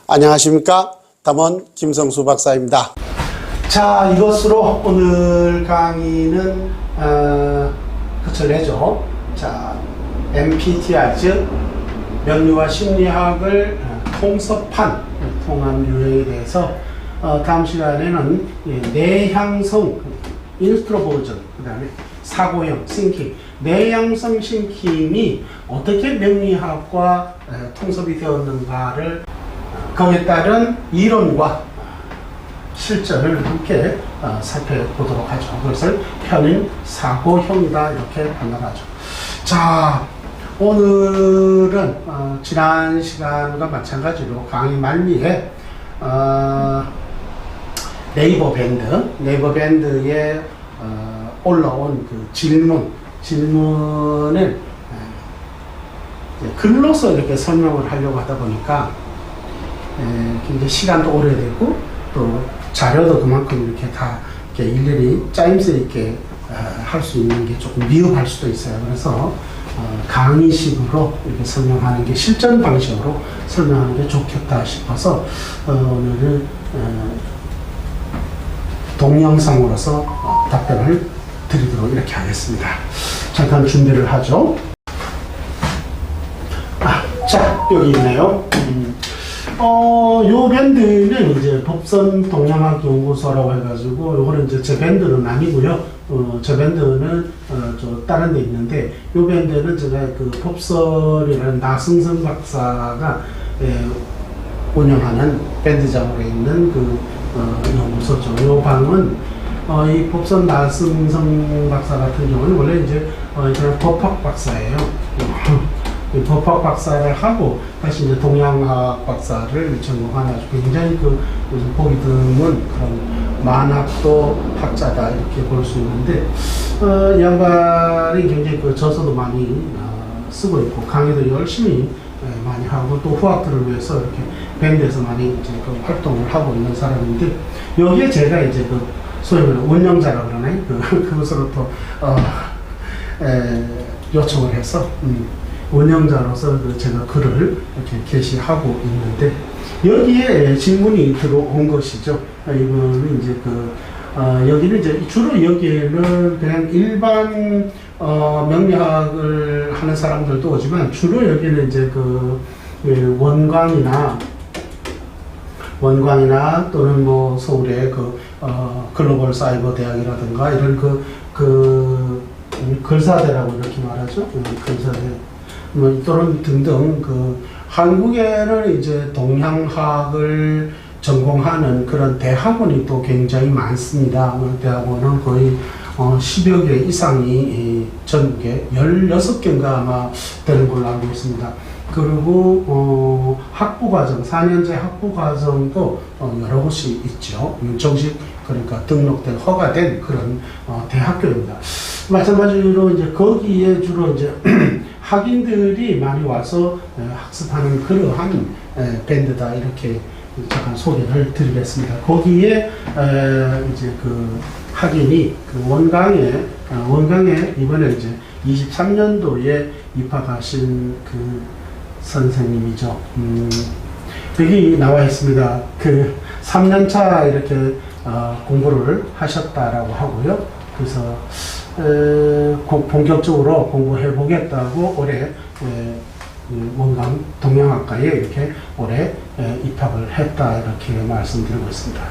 안녕하십니까? 담원 김성수 박사입니다. 자, 이것으로 오늘 강의는 끝을 내죠. 자, MBTI 즉 명리와 심리학을 통섭한 통합 유형에 대해서 다음 시간에는 내향성 인트로버전, 그 다음에 사고형 싱킹, 내향성 싱킹이 어떻게 명리학과 통섭이 되었는가를 거기에 따른 이론과 실전을 함께 살펴보도록 하죠. 그것을 편인 사고형이다 이렇게 판단하죠. 자, 오늘은 지난 시간과 마찬가지로 강의 말미에 네이버 밴드에 올라온 그 질문을 글로서 이렇게 설명을 하려고 하다 보니까 굉장히 시간도 오래되고 또 자료도 그만큼 이렇게 다 이렇게 일일이 짜임새 있게 할 수 있는 게 조금 미흡할 수도 있어요. 그래서 강의식으로 이렇게 설명하는 게 실전 방식으로 설명하는 게 좋겠다 싶어서 오늘은 동영상으로서 답변을 드리도록 이렇게 하겠습니다. 잠깐 준비를 하죠. 자, 여기 있네요. 요 밴드는 이제 법선 동양학 연구소라고 해가지고, 요거는 이제 제 밴드는 아니고요. 저 밴드는 저 다른 데 있는데, 요 밴드는 제가 그 법설이라는 나승선 박사가 운영하는 밴드장으로 있는 그 연구소죠. 요 방은 이 법선 나승선 박사 같은 경우는 원래 이제 저는 법학 박사예요. 법학 박사를 하고 다시 이제 동양학 박사를 전공한 아주 굉장히 그 보기 드문 그런 만학도 학자다 이렇게 볼 수 있는데 이 양반이 굉장히 그 저서도 많이 쓰고 있고 강의도 열심히 많이 하고 또 후학들을 위해서 이렇게 밴드에서 많이 이제 그 활동을 하고 있는 사람인데 여기에 제가 이제 그 소위 말하는 운영자라고 그러나요? 그것으로 또 요청을 해서 운영자로서 제가 글을 이렇게 게시하고 있는데 여기에 질문이 들어온 것이죠. 이거는 이제 여기는 이제 주로 여기에는 그냥 일반 명리학을 하는 사람들도 오지만 주로 여기는 이제 원광이나 또는 뭐 서울의 글로벌 사이버 대학이라든가 이런 글사대라고 이렇게 말하죠. 글사대. 또는 등등 한국에는 이제 동양학을 전공하는 그런 대학원이 또 굉장히 많습니다. 대학원은 거의 10여 개 이상이 전국에 16개인가 아마 되는 걸로 알고 있습니다. 그리고 학부과정, 4년제 학부과정도 여러 곳이 있죠. 정식 그러니까 등록된 허가된 그런 대학교입니다. 마찬가지로 이제 거기에 주로 이제 학인들이 많이 와서 학습하는 그러한 밴드다 이렇게 잠깐 소개를 드리겠습니다. 거기에 이제 학인이 원광에 이번에 이제 23년도에 입학하신 선생님이죠. 여기 나와 있습니다. 3년차 이렇게 공부를 하셨다라고 하고요. 그래서 본격적으로 공부해 보겠다고 올해 원광 동양학과에 이렇게 올해 입학을 했다 이렇게 말씀드리고 있습니다.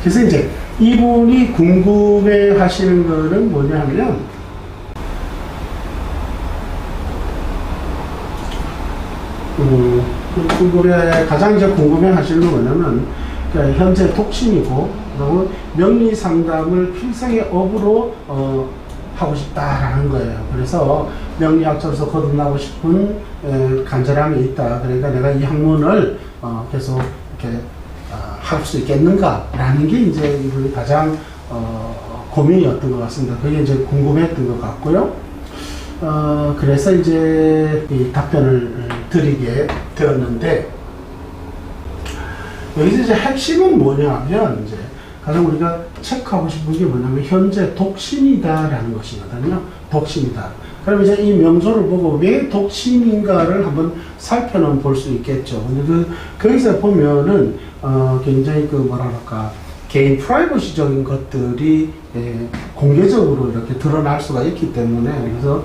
그래서 이제 이분이 궁금해 하시는 거는 뭐냐면 가장 이제 궁금해 하시는 건 뭐냐면 현재 독신이고 그리고 명리 상담을 필생의 업으로 하고 싶다라는 거예요. 그래서 명리학자로서 거듭나고 싶은 간절함이 있다. 그러니까 내가 이 학문을 계속 이렇게 할 수 있겠는가라는 게 이제 이분이 가장 고민이었던 것 같습니다. 그게 이제 궁금했던 것 같고요. 그래서 이제 이 답변을 드리게 되었는데 여기서 이제 핵심은 뭐냐면 이제 가장 우리가 체크하고 싶은 게 뭐냐면 현재 독신이다라는 것이거든요. 독신이다. 그럼 이제 이 명조를 보고 왜 독신인가를 한번 살펴는 볼 수 있겠죠. 근데 거기서 보면은, 굉장히 뭐랄까, 개인 프라이버시적인 것들이 공개적으로 이렇게 드러날 수가 있기 때문에, 그래서,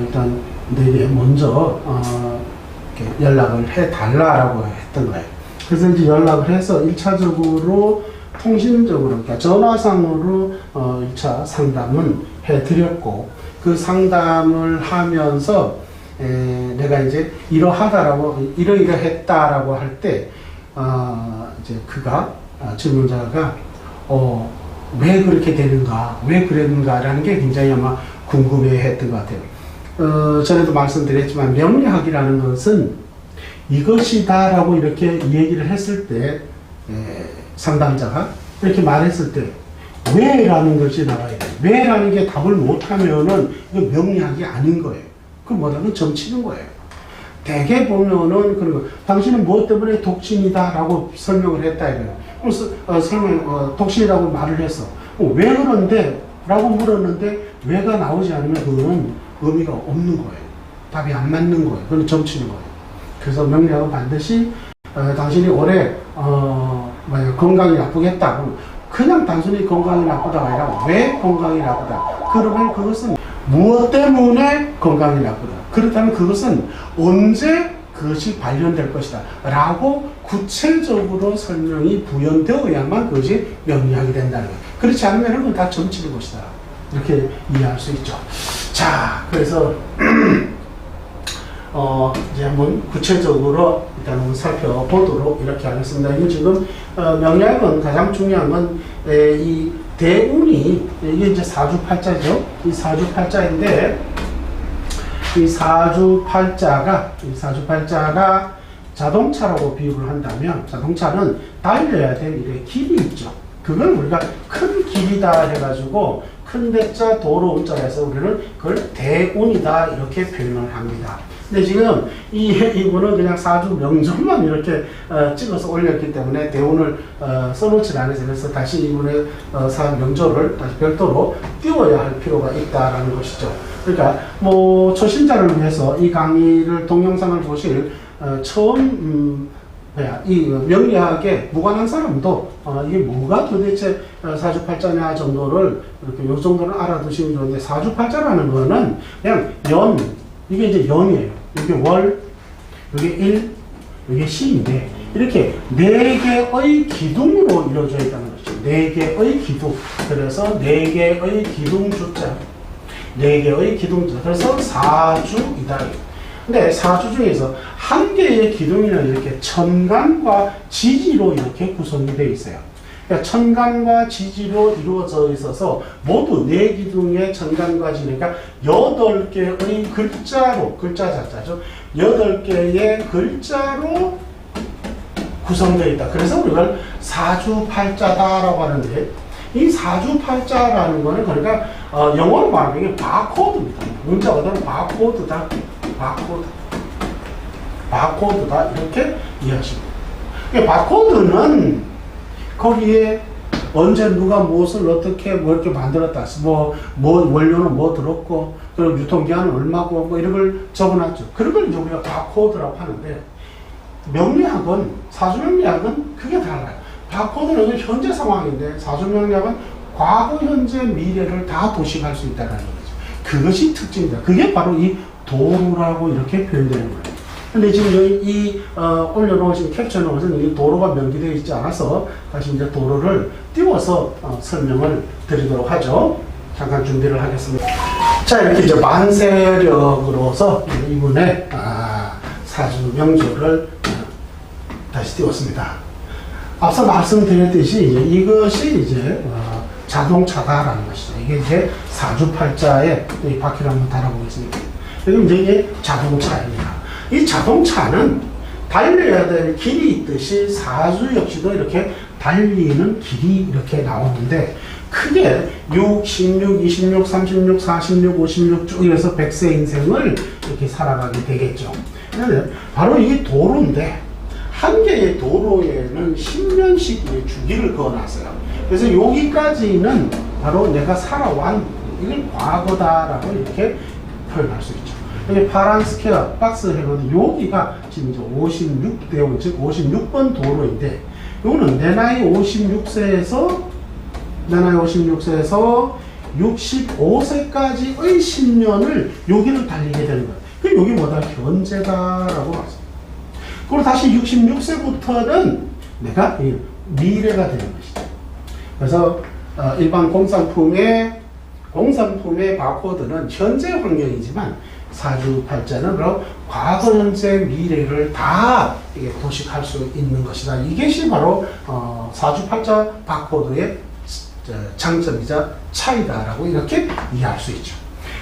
일단 내게 먼저, 이렇게 연락을 해달라고 했던 거예요. 그래서 이제 연락을 해서 1차적으로 통신적으로, 그러니까 전화상으로 1차 상담은 해드렸고, 그 상담을 하면서 내가 이제 이러이러했다라고 할 때, 이제 질문자가 왜 그렇게 되는가, 왜 그랬는가라는 게 굉장히 아마 궁금해했던 것 같아요. 전에도 말씀드렸지만 명리학이라는 것은 이것이다라고 이렇게 얘기를 했을 때, 상담자가 이렇게 말했을 때 왜라는 것이 나와야 돼요. 왜라는 게 답을 못하면은 이거 명리학이 아닌 거예요. 그 뭐라면 점치는 거예요. 대개 보면은 그런 거, 당신은 무엇 때문에 독신이다라고 설명을 했다 이거예요. 그래서 독신이라고 말을 했어. 왜 그런데? 라고 물었는데 왜가 나오지 않으면 그거는 의미가 없는 거예요. 답이 안 맞는 거예요. 그건 점치는 거예요. 그래서 명리학은 반드시 당신이 올해 건강이 나쁘겠다. 그냥 단순히 건강이 나쁘다가 아니라 왜 건강이 나쁘다. 그러면 그것은 무엇 때문에 건강이 나쁘다. 그렇다면 그것은 언제 그것이 발견될 것이다. 라고 구체적으로 설명이 부연되어야만 그것이 명리학이 된다는 거예요. 그렇지 않으면 그건 다 점치는 것이다. 이렇게 이해할 수 있죠. 자, 그래서 이제 한번 구체적으로 일단 한번 살펴보도록 이렇게 하겠습니다. 이거 지금, 명리학은 가장 중요한 건, 이 대운이, 이게 이제 사주팔자죠. 이 사주팔자인데, 이 사주팔자가 자동차라고 비유를 한다면, 자동차는 달려야 될 일의 길이 있죠. 그걸 우리가 큰 길이다 해가지고, 큰 대자 도로 운자라 해서 우리는 그걸 대운이다 이렇게 표현을 합니다. 근데 지금 이분은 그냥 사주 명절만 이렇게 찍어서 올렸기 때문에 대운을 써놓지 않아서, 그래서 다시 이분의 사주 명절을 다시 별도로 띄워야 할 필요가 있다라는 것이죠. 그러니까 초심자를 위해서 이 강의를 동영상을 보실 처음 이 명리학에 무관한 사람도 이게 뭐가 도대체 사주팔자냐 정도를 이렇게 요 정도는 알아두시면 좋은데, 사주팔자라는 거는 그냥 이게 이제 연이에요. 이게 월, 이게 일, 이게 시인데, 이렇게 4개의 기둥으로 이루어져 있다는 것이죠. 4개의 기둥. 그래서 4개의 기둥주자. 4개의 기둥주자. 그래서 사주이다. 근데 사주 중에서 한 개의 기둥이는 이렇게 천간과 지지로 이렇게 구성이 되어 있어요. 그러니까 천간과 지지로 이루어져 있어서 모두 4기둥의 천간과 지, 그러니까 8개의 글자로, 글자 자자죠. 8개의 글자로 구성되어 있다. 그래서 우리가 사주팔자다라고 하는데, 이 사주팔자라는 거는 그러니까 영어로 말하면 이게 바코드입니다. 문자 그대로 바코드다. 바코드다. 이렇게 이해하시면 돼요. 바코드는 거기에 언제 누가 무엇을 어떻게 이렇게 만들었다. 원료는 뭐 들었고, 그리고 유통기한은 얼마고, 이런 걸 적어놨죠. 그런 걸 이제 우리가 바코드라고 하는데, 명리학은, 사주명리학은 그게 달라요. 바코드는 현재 상황인데, 사주명리학은 과거, 현재, 미래를 다 도식할 수 있다는 거죠. 그것이 특징이다. 그게 바로 이 도루라고 이렇게 표현되는 거예요. 근데 지금 여기 올려놓으신 캡처는 것은 이 도로가 명기되어 있지 않아서 다시 이제 도로를 띄워서 설명을 드리도록 하죠. 잠깐 준비를 하겠습니다. 자, 이렇게 이제 만세력으로서 이분의 사주 명조를 다시 띄웠습니다. 앞서 말씀드렸듯이 이것이 이제 자동차다라는 것이죠. 이게 이제 사주팔자에 이 바퀴를 한번 달아보겠습니다. 여기 이제 이게 자동차입니다. 이 자동차는 달려야 될 길이 있듯이 사주 역시도 이렇게 달리는 길이 이렇게 나오는데, 크게 6, 16, 26, 36, 46, 56 쭉 이래서 100세 인생을 이렇게 살아가게 되겠죠. 그런데 바로 이 도로인데, 한 개의 도로에는 10년씩 주기를 그어놨어요. 그래서 여기까지는 바로 내가 살아온 이걸 과거다라고 이렇게 표현할 수 있죠. 여기 파란 스퀘어 박스 해놓은 여기가 지금 이제 56대원, 즉 56번 도로인데, 요거는 내 나이 56세에서 65세까지의 10년을 여기를 달리게 되는 거예요. 그럼 여기 뭐다? 현재다라고 말씀합니다. 그리고 다시 66세부터는 내가 미래가 되는 것이죠. 그래서 일반 공산품의 바코드는 현재 환경이지만 사주팔자는 그럼 과거, 현재, 미래를 다 이게 도식할 수 있는 것이다. 이것이 바로 사주팔자 바코드의 장점이자 차이다라고 이렇게 이해할 수 있죠.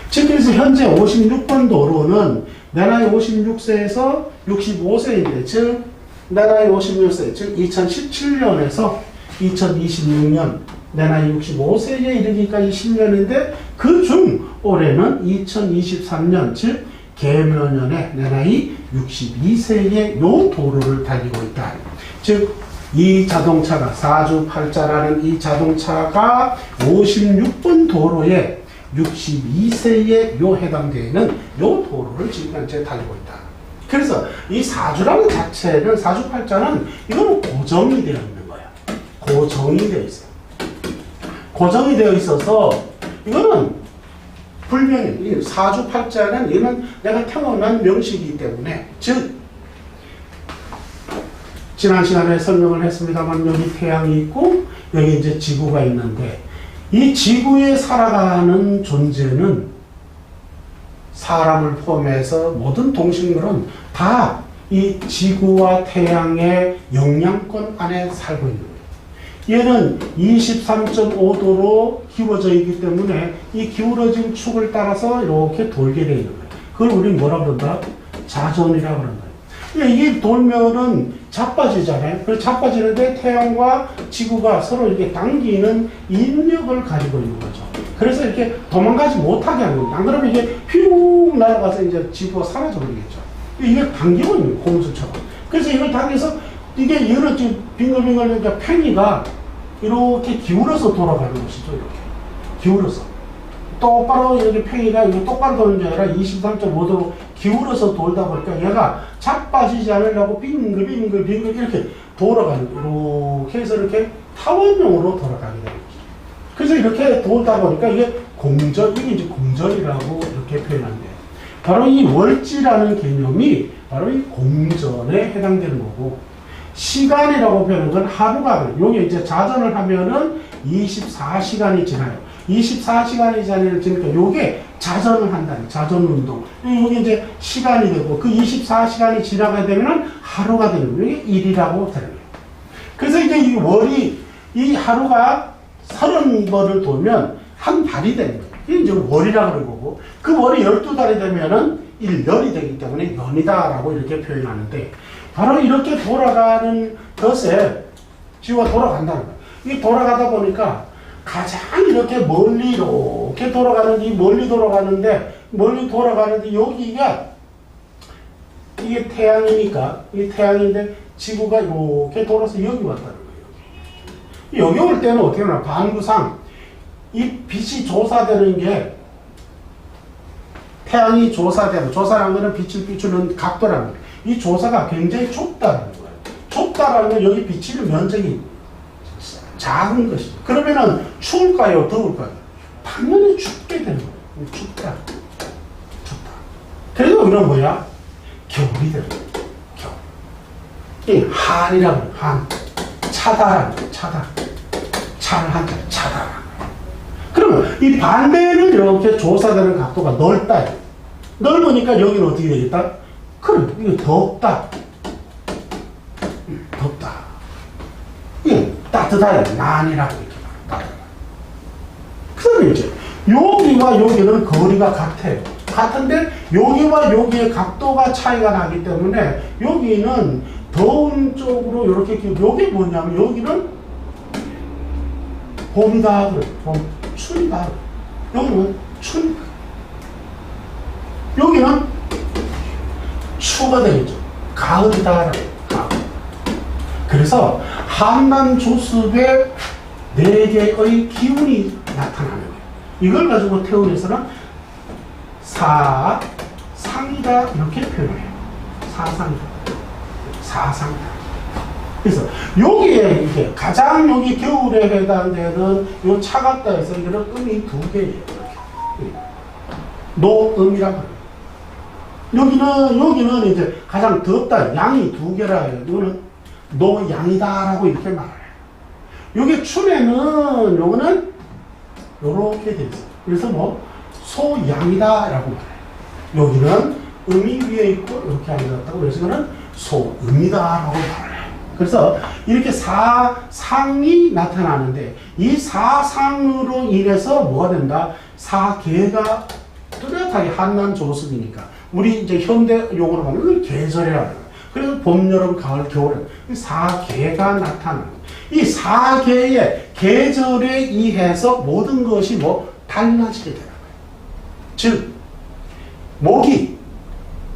즉 그래서 현재 56번 도로는 내 나이 56세에서 65세인데, 즉 내 나이 56세, 즉 2017년에서 2026년 내 나이 65세에 이르기까지 10년인데, 그중 올해는 2023년, 즉 개묘년에 내 나이 62세에 요 도로를 달리고 있다. 즉 이 자동차가 사주팔자라는 이 자동차가 56번 도로에 62세에 요 해당되는 요 도로를 지금 현재 달리고 있다. 그래서 이 사주라는 자체는, 사주팔자는 이거는 고정이 되어 있는 거야. 고정이 되어 있어요. 고정이 되어 있어서 이거는 불명예. 사주팔자는 이는 내가 태어난 명식이기 때문에, 즉 지난 시간에 설명을 했습니다만 여기 태양이 있고 여기 이제 지구가 있는데, 이 지구에 살아가는 존재는 사람을 포함해서 모든 동식물은 다 이 지구와 태양의 영향권 안에 살고 있는 거예요. 얘는 23.5도로 기울어져 있기 때문에 이 기울어진 축을 따라서 이렇게 돌게 되어 있는 거예요. 그걸 우리 뭐라 그런다? 자전이라고 그런다. 이게 돌면은 자빠지잖아요. 그래서 자빠지는데 태양과 지구가 서로 이렇게 당기는 인력을 가지고 있는 거죠. 그래서 이렇게 도망가지 못하게 하는 겁니다. 안 그러면 이게 휘웅 날아가서 이제 지구가 사라져 버리겠죠. 이게 당기고 있는 거예요. 고무줄처럼. 그래서 이걸 당겨서 이게 이렇게 빙글빙글 그러니까 팽이가 이렇게 기울어서 돌아가는 것이죠. 이렇게 기울어서. 똑바로 이렇게 팽이가 이게 똑바로 도는 게 아니라 23.5도로 기울어서 돌다 보니까 얘가 자빠지지 않으려고 빙글빙글 이렇게 돌아가는, 이렇게 해서 이렇게 타원형으로 돌아가게 되는 거죠. 그래서 이렇게 돌다 보니까 이게 공전, 이게 이제 공전이라고 이렇게 표현한대요. 바로 이 월지라는 개념이 바로 이 공전에 해당되는 거고, 시간이라고 표현하는 건 하루가, 여기 이제 자전을 하면은 24시간이 지나요. 24시간이 지나니까 요게 자전을 한다는, 자전 운동. 여기 이제 시간이 되고, 그 24시간이 지나가게 되면은 하루가 되는 거예요. 이게 일이라고 되는 거예요. 그래서 이제 이 월이, 이 하루가 30번을 돌면 한 달이 되는 거예요. 이게 이제 월이라고 그러는 거고, 그 월이 12달이 되면은 1년이 되기 때문에 년이다라고 이렇게 표현하는데, 바로 이렇게 돌아가는 것에 지구가 돌아간다는 거예요. 이게 돌아가다 보니까 가장 이렇게 멀리 이렇게 돌아가는데, 멀리 돌아가는데 여기가 이게 태양이니까, 이게 태양인데 지구가 이렇게 돌아서 여기 왔다는 거예요. 여기 올 때는 어떻게 하나, 반구상 이 빛이 조사되는 게, 태양이 조사라는 거는 빛을 비추는 각도라는 거예요. 이 조사가 굉장히 좁다는 거예요. 좁다라는 건 여기 비치는 면적이 작은 것이죠. 그러면은 추울까요? 더울까요? 당연히 춥게 되는 거예요. 춥다. 그래서 이런 뭐야? 겨울이 되는 거예요. 겨울. 이 한이라고 해요. 한. 차다라는 거예요. 차다. 차를 한자 차다. 그러면 이 반대는 이렇게 조사되는 각도가 넓다. 넓으니까 여기는 어떻게 되겠다? 그래, 이거 덥다. 덥다. 이 따뜻하다. 난이라고 이렇게 말한다. 그다음에 이제 여기와 여기는 거리가 같아요. 같은데 여기와 여기의 각도가 차이가 나기 때문에 여기는 더운 쪽으로 이렇게, 여기 뭐냐면 여기는 봄이다. 그래. 봄. 추위다. 여기는 추위. 여기는 추가 되겠죠. 가을이다. 가을. 그래서 한반 조습의 4개의 기운이 나타나는 거예요. 이걸 가지고 태운에서는 사상이다 이렇게 표현해요. 사상이다. 사상이다. 그래서 여기에 이게 가장 여기 겨울에 해당되는 요 차갑다 해서 이거는 음이 두 개예요. 이렇게. 노음이라고 해요. 여기는 이제 가장 덥다 양이 두 개라 해요. 이거는 노양이다라고 이렇게 말해요. 여기 춤에는 요거는 요렇게 돼 있어요. 그래서 뭐 소양이다라고 말해요. 여기는 음이 위에 있고 이렇게 앉았다고 그래서 이거는 소음이다라고 말해요. 그래서 이렇게 사상이 나타나는데 이 사상으로 인해서 뭐가 된다? 사계가 뚜렷하게 한난 조습이니까 우리 이제 현대 용어로 말하면 계절이라는 거예요. 그래서 봄, 여름, 가을, 겨울 사계가 나타나는 거예요. 이 사계의 계절에 의해서 모든 것이 뭐 달라지게 되는 거예요. 즉 목이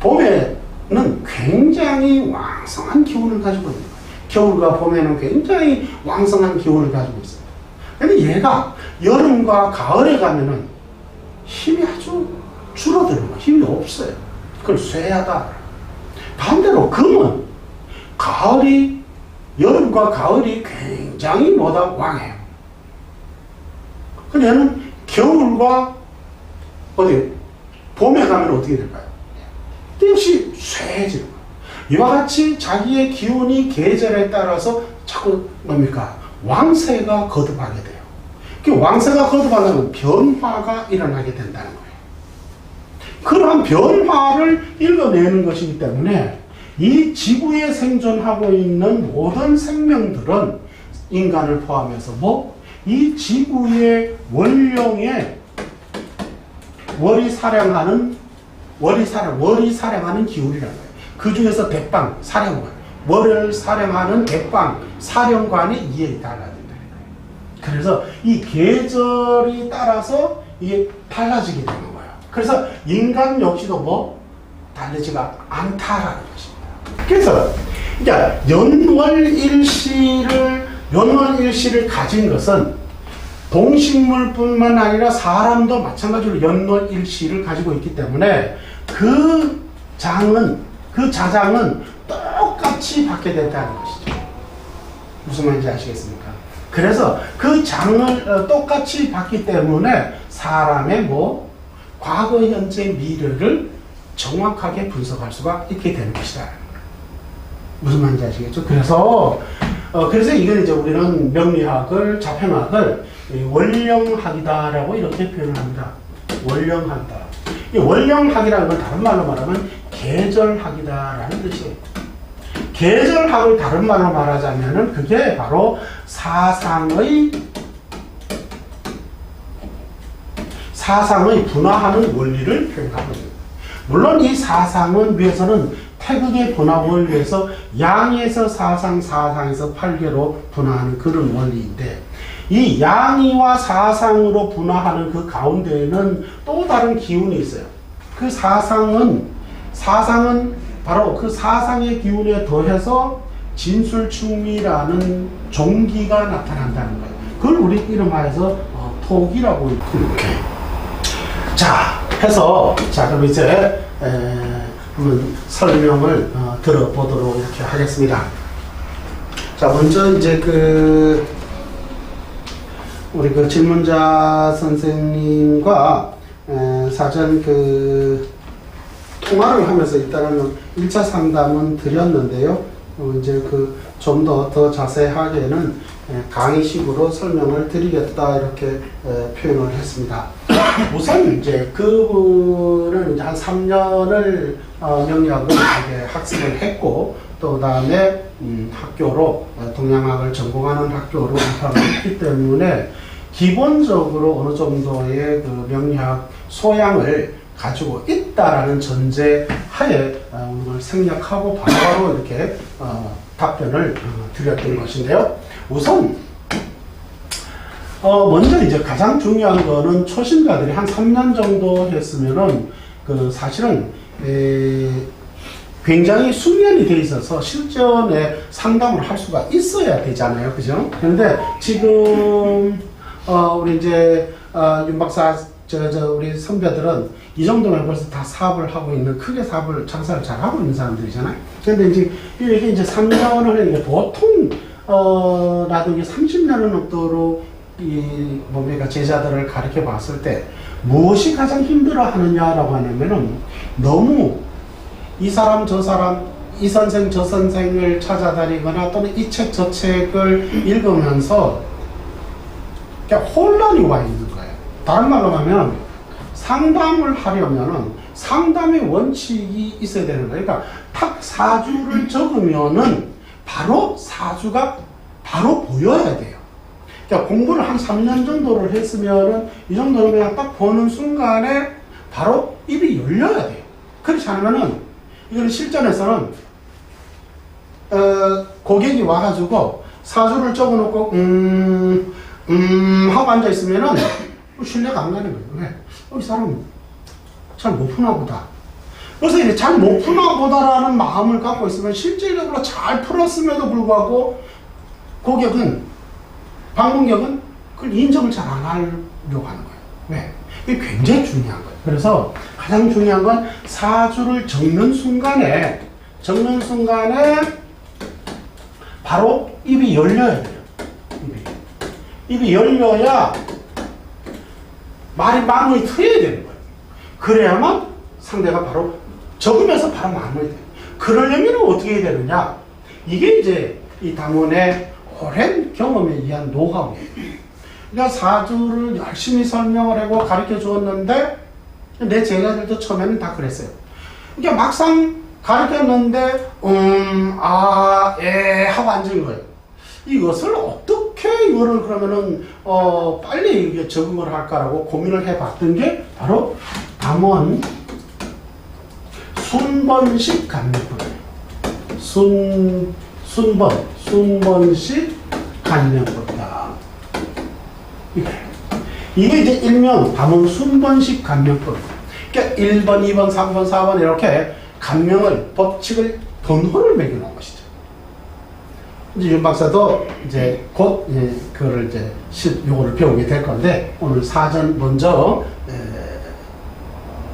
봄에는 굉장히 왕성한 기운을 가지고 있는 거예요. 겨울과 봄에는 굉장히 왕성한 기운을 가지고 있어요. 근데 얘가 여름과 가을에 가면은 힘이 아주 줄어드는 거예요. 힘이 없어요. 그걸 쇠하다. 반대로 금은 여름과 가을이 굉장히 뭐다? 왕해요. 근데 얘는 겨울과 봄에 가면 어떻게 될까요? 역시 쇠해지는 거예요. 이와 같이 자기의 기운이 계절에 따라서 자꾸 뭡니까? 왕세가 거듭하게 돼요. 그 왕세가 거듭하려면 변화가 일어나게 된다는 거예요. 그러한 변화를 읽어내는 것이기 때문에 이 지구에 생존하고 있는 모든 생명들은 인간을 포함해서 이 지구의 원령에 월이 사령하는 기운이라는 거예요. 그 중에서 대빵, 사령관, 월을 사령하는 대빵, 사령관의 이해가 달라진다는 거예요. 그래서 이 계절이 따라서 이게 달라지게 되는 거예요. 그래서 인간 역시도 다르지가 않다라는 것입니다. 그래서 연월일시를 가진 것은 동식물뿐만 아니라 사람도 마찬가지로 연월일시를 가지고 있기 때문에 그 자장은 똑같이 받게 됐다는 것이죠. 무슨 말인지 아시겠습니까? 그래서 그 장을 똑같이 받기 때문에 사람의 과거, 현재, 미래를 정확하게 분석할 수가 있게 되는 것이다. 무슨 말인지 아시겠죠? 그래서 이건 이제 우리는 명리학을, 자편학을 원령학이다라고 이렇게 표현을 합니다. 원령학이다. 이 원령학이라는 건 다른 말로 말하면 계절학이다라는 뜻이에요. 계절학을 다른 말로 말하자면은 그게 바로 사상의 분화하는 원리를 표현하는 거예요. 물론 이 사상은 위에서는 태극의 분화 원리에서 양에서 사상에서 8개로 분화하는 그런 원리인데 이 양이와 사상으로 분화하는 그 가운데에는 또 다른 기운이 있어요. 그 사상은 바로 그 사상의 기운에 더해서 진술충미라는 종기가 나타난다는 거예요. 그걸 우리 이름하여서 토기라고 이렇게. 그럼 이제 한번 설명을 들어보도록 이렇게 하겠습니다. 자, 먼저 이제 우리 질문자 선생님과 사전 통화를 하면서 일단은 1차 상담은 드렸는데요. 이제 좀 더 자세하게는 강의식으로 설명을 드리겠다 이렇게 표현을 했습니다. 우선 이제 그분은 이제 한 3년을 명리학을 학습을 했고 또 다음에 학교로 동양학을 전공하는 학교로 입학을 했기 때문에 기본적으로 어느 정도의 명리학 소양을 가지고 있다라는 전제 하에 오늘 생략하고 바로 이렇게 답변을 드렸던 것인데요. 우선 먼저 이제 가장 중요한 거는 초심자들이 한 3년 정도 했으면은 사실은 굉장히 숙련이 돼 있어서 실전에 상담을 할 수가 있어야 되잖아요, 그죠? 그런데 지금 우리 이제 윤 박사 우리 선배들은 이 정도면 벌써 다 사업을 하고 있는, 크게 사업을, 장사를 잘 하고 있는 사람들이잖아요. 근데 이제, 이렇게 이제 3년을 하는 게 보통, 나도 이게 30년을 넘도록 뭡니까, 제자들을 가르쳐 봤을 때, 무엇이 가장 힘들어 하느냐라고 하냐면은, 너무 이 사람, 저 사람, 이 선생, 저 선생을 찾아다니거나 또는 이 책, 저 책을 읽으면서, 그냥 혼란이 와 있는 거예요. 다른 말로 하면 상담을 하려면은 상담의 원칙이 있어야 되는 거예요. 그러니까 탁 사주를 적으면은 바로 사주가 바로 보여야 돼요. 그러니까 공부를 한 3년 정도를 했으면은 이 정도는 그냥 딱 보는 순간에 바로 입이 열려야 돼요. 그렇지 않으면은 이거는 실전에서는 고객이 와가지고 사주를 적어놓고 하고 앉아있으면은 신뢰가 안 가는 거예요. 왜? 이 사람은 잘 못 푸나 보다. 그래서 이제 잘 못 푸나 보다라는 마음을 갖고 있으면 실질적으로 잘 풀었음에도 불구하고 방문객은 그걸 인정을 잘 안 하려고 하는 거예요. 왜? 이게 굉장히 중요한 거예요. 그래서 가장 중요한 건 사주를 적는 순간에 바로 입이 열려야 돼요. 입이 열려야 마무리 트여야 되는 거예요. 그래야만 상대가 바로 적으면서 바로 마무리 돼요. 그러려면 어떻게 해야 되느냐? 이게 이제 이 당원의 오랜 경험에 의한 노하우예요. 그러니까 사주를 열심히 설명을 하고 가르쳐 주었는데, 내 제자들도 처음에는 다 그랬어요. 그러니까 막상 가르쳤는데, 하고 앉은 거예요. 이것을 어떻게 이거를 그러면은 빨리 이게 적응을 할까라고 고민을 해봤던 게 바로 담원 순번식 감명법이에요. 순번식 감명법이다. 이게 이제 일명 담원 순번식 감명법. 그러니까 1번, 2번, 3번, 4번 이렇게 감명을, 법칙을 번호를 매겨놓은 것이죠. 이제 윤 박사도 이제 곧 그거를 이제 요거를 배우게 될 건데, 오늘 사전 먼저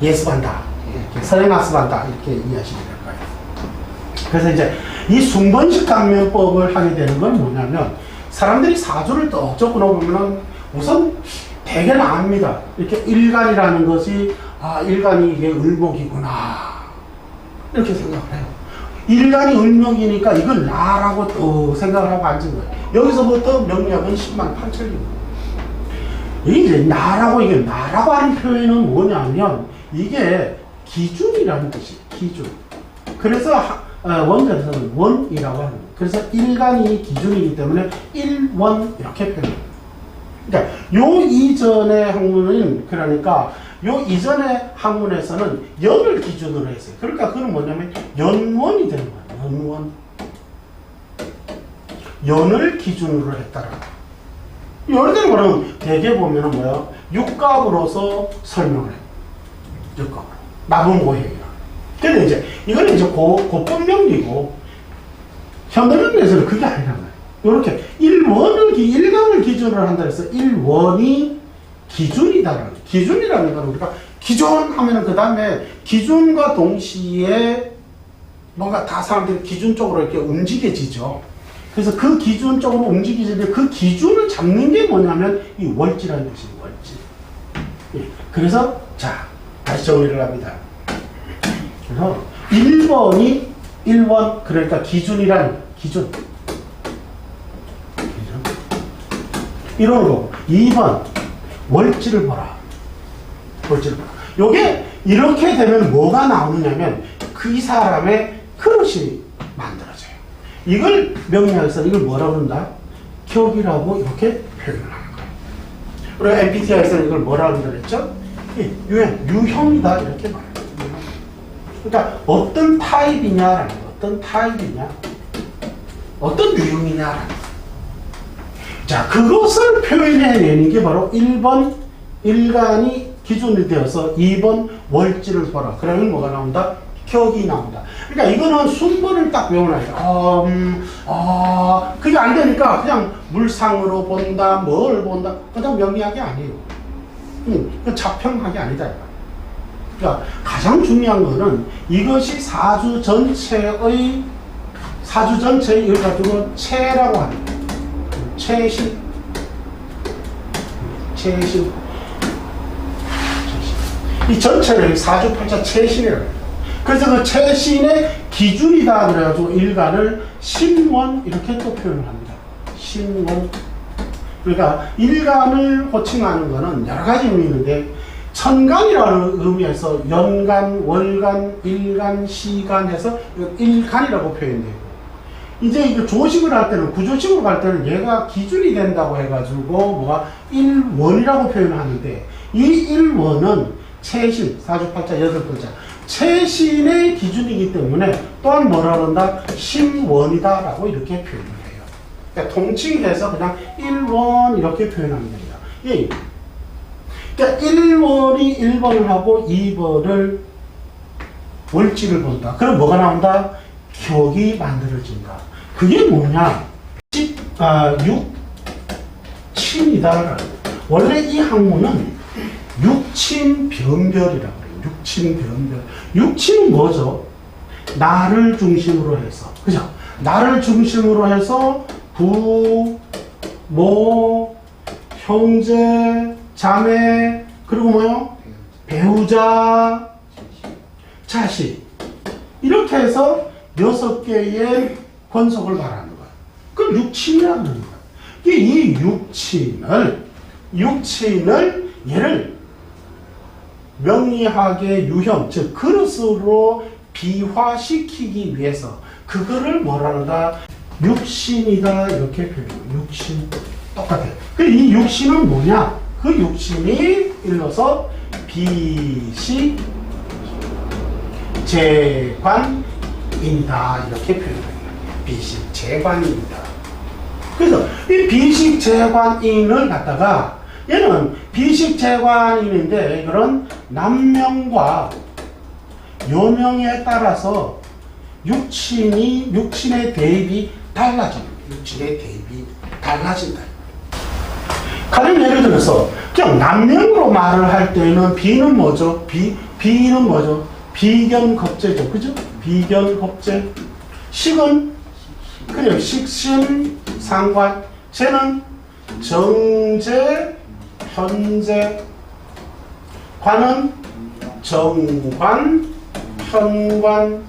예습한다, 이렇게 서행학습한다 이렇게 이해하시게 될 거예요. 그래서 이제 이 순번식 감명법을 하게 되는 건 뭐냐면, 사람들이 사주를 떡 적어놓으면 우선 대개는 압니다. 이렇게 일간이라는 것이 일간이 이게 을목이구나 이렇게 생각을 해요. 일간이 을목이니까 이건 나라고 또 생각을 하고 앉은 거예요. 여기서부터 명략은 10만 8천리고. 이게 나라고 하는 표현은 뭐냐면, 이게 기준이라는 뜻이에요. 기준. 그래서 원전에서는 원이라고 하는 거예요. 그래서 일간이 기준이기 때문에 일원 이렇게 표현해요. 그러니까 요 이전의 학문은, 그러니까 요 이전의 학문에서는 연을 기준으로 했어요. 그러니까 그건 뭐냐면 연원이 되는 거예요. 연원. 연을 기준으로 했다라고. 예를 들어 그러면 대개 보면은 뭐야? 육갑으로서 설명을 해요. 육갑으로. 나분고행이라. 근데 이제 이거는 이제 고법명리고, 현대명리에서는 그게 아니란 말이에요. 이렇게 일간을 기준으로 한다 해서 일원이 기준이다라는, 기준이라는 건 우리가 기준 하면은 그 다음에 기준과 동시에 뭔가 다 사람들이 기준 쪽으로 이렇게 움직여지죠. 그래서 그 기준 쪽으로 움직이는데, 그 기준을 잡는 게 뭐냐면 이 월지라는 뜻이에요. 월지. 예. 그래서 자, 다시 정리를 합니다. 그래서 1번이 1원, 그러니까 기준이란 기준. 이런 거고, 2번 월지를 보라. 월지를 보라. 요게 이렇게 되면 뭐가 나오느냐면 그 이 사람의 그릇이 만들어져요. 이걸 명리학에서 이걸 뭐라고 그런다? 격이라고 이렇게 표현을 하는 거예요. 우리가 MBTI에서는 이걸 뭐라고 그랬죠? 유형이다 이렇게 말해요. 그러니까 어떤 타입이냐라는 거, 어떤 타입이냐, 어떤 유형이냐라는 거. 자, 그것을 표현해내는 게 바로 1번 일간이 기준이 되어서 2번 월지를 보라. 그러면 뭐가 나온다? 격이 나온다. 그러니까 이거는 순번을 딱 외워놔야 돼. 그게 안 되니까 그냥 물상으로 본다, 뭘 본다. 그냥 명리학이 아니에요. 자평하게 아니다. 그러니까 가장 중요한 거는 이것이 사주 전체의 이걸 가지고 체라고 합니다. 체신. 이 전체를 사주팔자 체신이라고 해요. 그래서 그 체신의 기준이다 그래가지고 일간을 신원 이렇게 또 표현을 합니다. 신원. 그러니까 일간을 호칭하는 거는 여러 가지 의미 있는데 천간이라는 의미에서 연간, 월간, 일간, 시간 해서 일간이라고 표현돼요. 이제 이거 조식을 할 때는 구조식으로 갈 때는 얘가 기준이 된다고 해가지고 뭐가 일원이라고 표현하는데 이 일원은 체신, 사주팔자 8글자 체신의 기준이기 때문에 또한 뭐라 그런다? 신원이다 라고 이렇게 표현을 해요. 그러니까 통칭해서 그냥 일원 이렇게 표현하는 겁니다. 예. 그러니까 1번이 1번을 하고 2번을 월지를 본다. 그럼 뭐가 나온다? 격이 만들어진다. 그게 뭐냐? 6친이다. 원래 이 학문은 육친변별이라고 그래요. 육친변별. 육친은 뭐죠? 나를 중심으로 해서. 그죠? 나를 중심으로 해서 부, 모, 형제, 자매, 그리고 뭐요? 배우자, 자식. 이렇게 해서 6개의 권속을 말하는 거예요. 그럼 육친이라고 하는 거예요. 이 육친을 얘를 명리학의 유형, 즉 그릇으로 비화시키기 위해서 그거를 뭐라는가? 육신이다 이렇게 표현해요. 육신. 똑같아요. 이 육신은 뭐냐? 그 육신이 일러서 비식 재관이다 이렇게 표현합니다. 비식 재관입니다. 그래서 이 비식 재관인을 갖다가 얘는 비식 재관인인데 이런 남명과 여명에 따라서 육신의 대입이 달라집니다. 육신의 대입이 달라진다. 가령 예를 들어서 그냥 남명으로 말을 할 때는 비는 뭐죠? 비는 뭐죠? 비견겁제죠. 그죠? 비견겁제. 식은 그냥 식신 상관. 재는 정제 현재. 관은 정관 편관.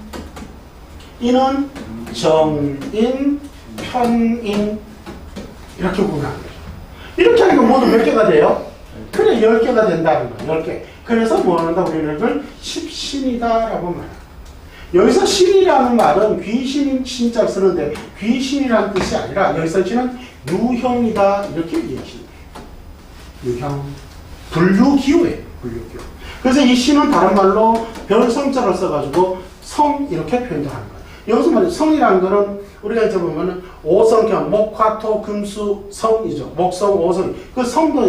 인은 정인 편인. 이렇게 구분합니다. 이렇게 하니까 모두 몇 개가 돼요? 그래, 10개가 된다는 거예요. 10개. 그래서 뭐 한다? 우리는 그걸 십신이다라고 말해요. 여기서 신이라는 말은 귀신 신자를 쓰는데 귀신이라는 뜻이 아니라 여기서 신은 유형이다 이렇게 얘기하시는 거예요. 유형. 분류기호예요. 분류기호. 그래서 이 신은 다른 말로 별성자를 써가지고 성 이렇게 표현도 하는 거예요. 여기서 말이죠. 성이라는 거는 우리가 이제 보면은 오성경, 목화토, 금수, 성이죠. 목성, 오성. 그 성도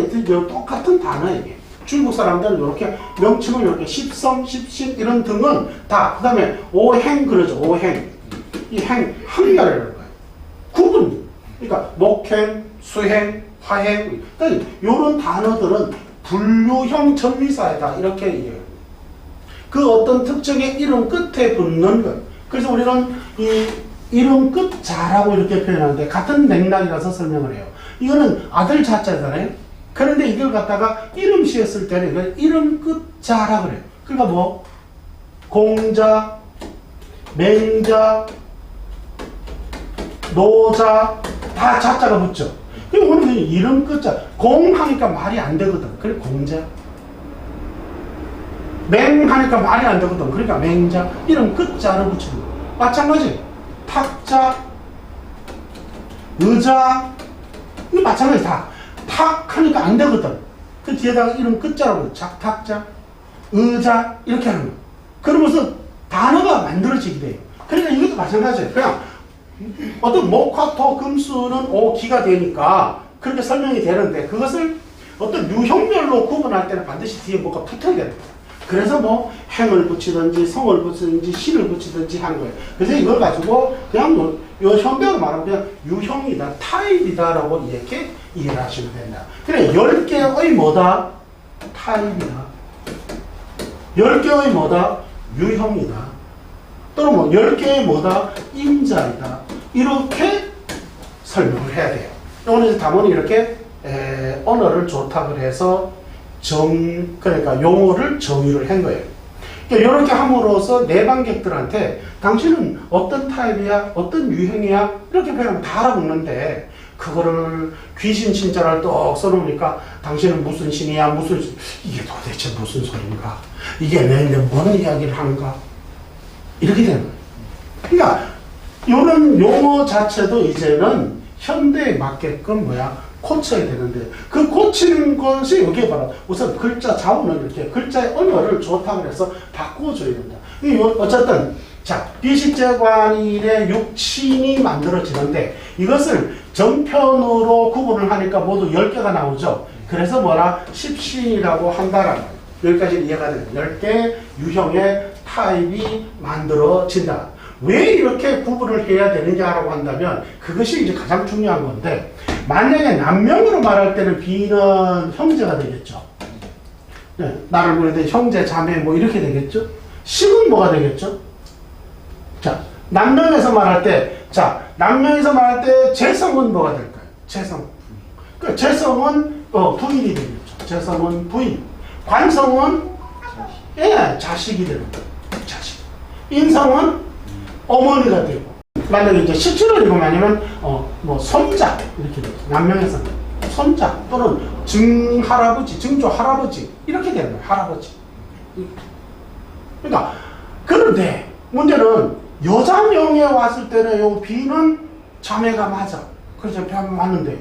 똑같은 단어예요. 중국 사람들은 이렇게 명칭을 이렇게 십성, 십신 이런 등은 다. 그 다음에 오행 그러죠. 오행. 이 행, 한가라는 거예요. 구분. 그러니까 목행, 수행, 화행. 그러니까 이런 단어들은 분류형 전미사이다. 이렇게 얘기해요. 그 어떤 특정의 이름 끝에 붙는 것. 그래서 우리는 이 이름 끝 자라고 이렇게 표현하는데 같은 맥락이라서 설명을 해요. 이거는 아들 자자잖아요. 그런데 이걸 갖다가 이름 씌었을 때는 이걸 이름 끝 자라 그래요. 그러니까 뭐 공자, 맹자, 노자 다 자자가 붙죠. 그럼 우리는 이름 끝 자. 공 하니까 말이 안 되거든. 그래 공자. 맹 하니까 말이 안 되거든. 그러니까 맹자. 이름 끝자를 붙이는 거예요. 마찬가지. 탁자, 의자, 이거 마찬가지 다. 탁 하니까 안 되거든. 그 뒤에다가 이름 끝자라고 작탁자, 의자 이렇게 하는 거예요. 그러면서 단어가 만들어지게 돼요. 그러니까 이것도 마찬가지예요. 그냥 어떤 목화토 금수는 오기가 되니까 그렇게 설명이 되는데 그것을 어떤 유형별로 구분할 때는 반드시 뒤에 뭐가 붙어야 되는 거예요. 그래서 뭐 행을 붙이든지 성을 붙이든지 신을 붙이든지 하는 거예요. 그래서 이걸 가지고 그냥 요 형별로 말하면 그냥 유형이다, 타입이다라고 이렇게 이해를 하시면 된다. 그래 10개의 뭐다? 타입이다. 10개의 뭐다? 유형이다. 또는 뭐 10개의 뭐다? 임자이다. 이렇게 설명을 해야 돼요. 오늘 담원이 이렇게 언어를 조탁을 해서 그러니까 용어를 정의를 한 거예요. 그러니까 이렇게 함으로써 내방객들한테 당신은 어떤 타입이야, 어떤 유형이야 이렇게 배우면 다 알아먹는데 그거를 귀신 신자를 떡 써놓으니까 당신은 무슨 신이야, 무슨 신, 이게 도대체 무슨 소린가, 이게 내가 뭔 이야기를 하는가 이렇게 되는 거예요. 그러니까 이런 용어 자체도 이제는 현대에 맞게끔 고쳐야 되는데 그 고치는 것이 여기에 바로 우선 글자 자원을 이렇게 글자의 언어를 조탁을 해서 바꿔줘야 된다. 어쨌든 자 비식재관일의 육친이 만들어지는데 이것을 정편으로 구분을 하니까 모두 10개가 나오죠. 그래서 뭐라 십신이라고 한다라는 거예요. 여기까지 이해가 돼요. 10개 유형의 타입이 만들어진다. 왜 이렇게 구분을 해야 되느냐라고 한다면 그것이 이제 가장 중요한 건데 만약에 남명으로 말할 때는 B는 형제가 되겠죠. 네, 나를 부르는 형제, 자매 뭐 이렇게 되겠죠. 식은 뭐가 되겠죠. 자, 남명에서 말할 때, 남명에서 말할 때 재성은 뭐가 될까요? 재성. 그러니까 재성은 부인이 되겠죠. 재성은 부인. 관성은 자식이 되는 거예요. 자식. 인성은 어머니가 되고. 만약에 이제 실질적으로 아니면 뭐 손자 이렇게 되죠. 남명에서는 손자 또는 증할아버지, 증조할아버지 이렇게 되는 거예요. 할아버지. 그러니까 그런데 문제는 여자명에 왔을 때는 요 B는 자매가 맞아. 그래서 맞는데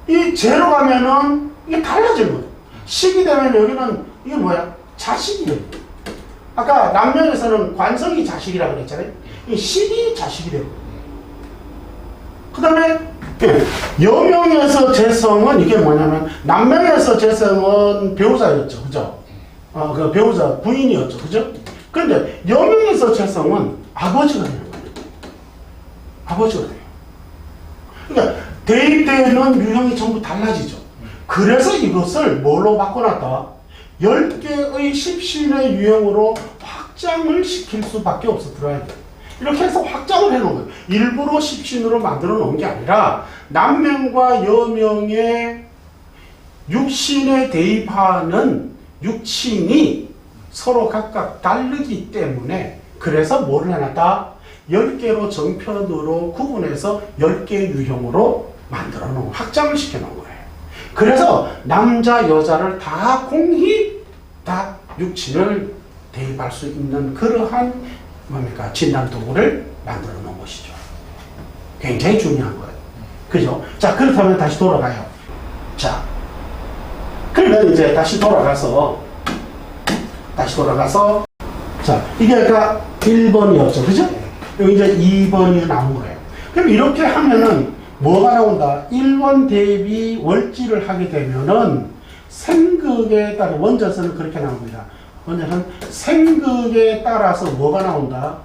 이 제로 가면은 이게 달라지는 거예요. 식이 되면 여기는 이게 뭐야? 자식이 돼요. 아까 남명에서는 관성이 자식이라고 그랬잖아요. 이 식이 자식이 되고. 그 다음에 여명에서 재성은 이게 뭐냐면 남명에서 재성은 배우자였죠. 그죠? 그 배우자 부인이었죠. 그죠? 그런데 여명에서 재성은 아버지가 되는 거예요. 아버지가 돼요. 그러니까 대입되는 유형이 전부 달라지죠. 그래서 이것을 뭘로 바꿔놨다? 10개의 십신의 유형으로 확장을 시킬 수밖에 없어 들어야 돼요. 이렇게 해서 확장을 해놓은 거예요. 일부러 십신으로 만들어 놓은 게 아니라 남명과 여명의 육신에 대입하는 육신이 서로 각각 다르기 때문에 그래서 뭐를 해놨다? 10개로 정편으로 구분해서 10개 유형으로 만들어 놓은 확장을 시켜 놓은 거예요. 그래서 남자 여자를 다 공히 다 육친을 대입할 수 있는 그러한 뭡니까 진단 도구를 만들어 놓은 것이죠. 굉장히 중요한 거예요. 그죠? 자 그렇다면 다시 돌아가요. 자 그러면 이제 다시 돌아가서 자 이게 아까 1번이었죠. 그죠? 여기 이제 2번이 나온 거예요. 그럼 이렇게 하면은 뭐가 나온다? 1번 대비 월지를 하게 되면은 생극에 따라 원전서는 그렇게 나옵니다. 원전은 생극에 따라서 뭐가 나온다?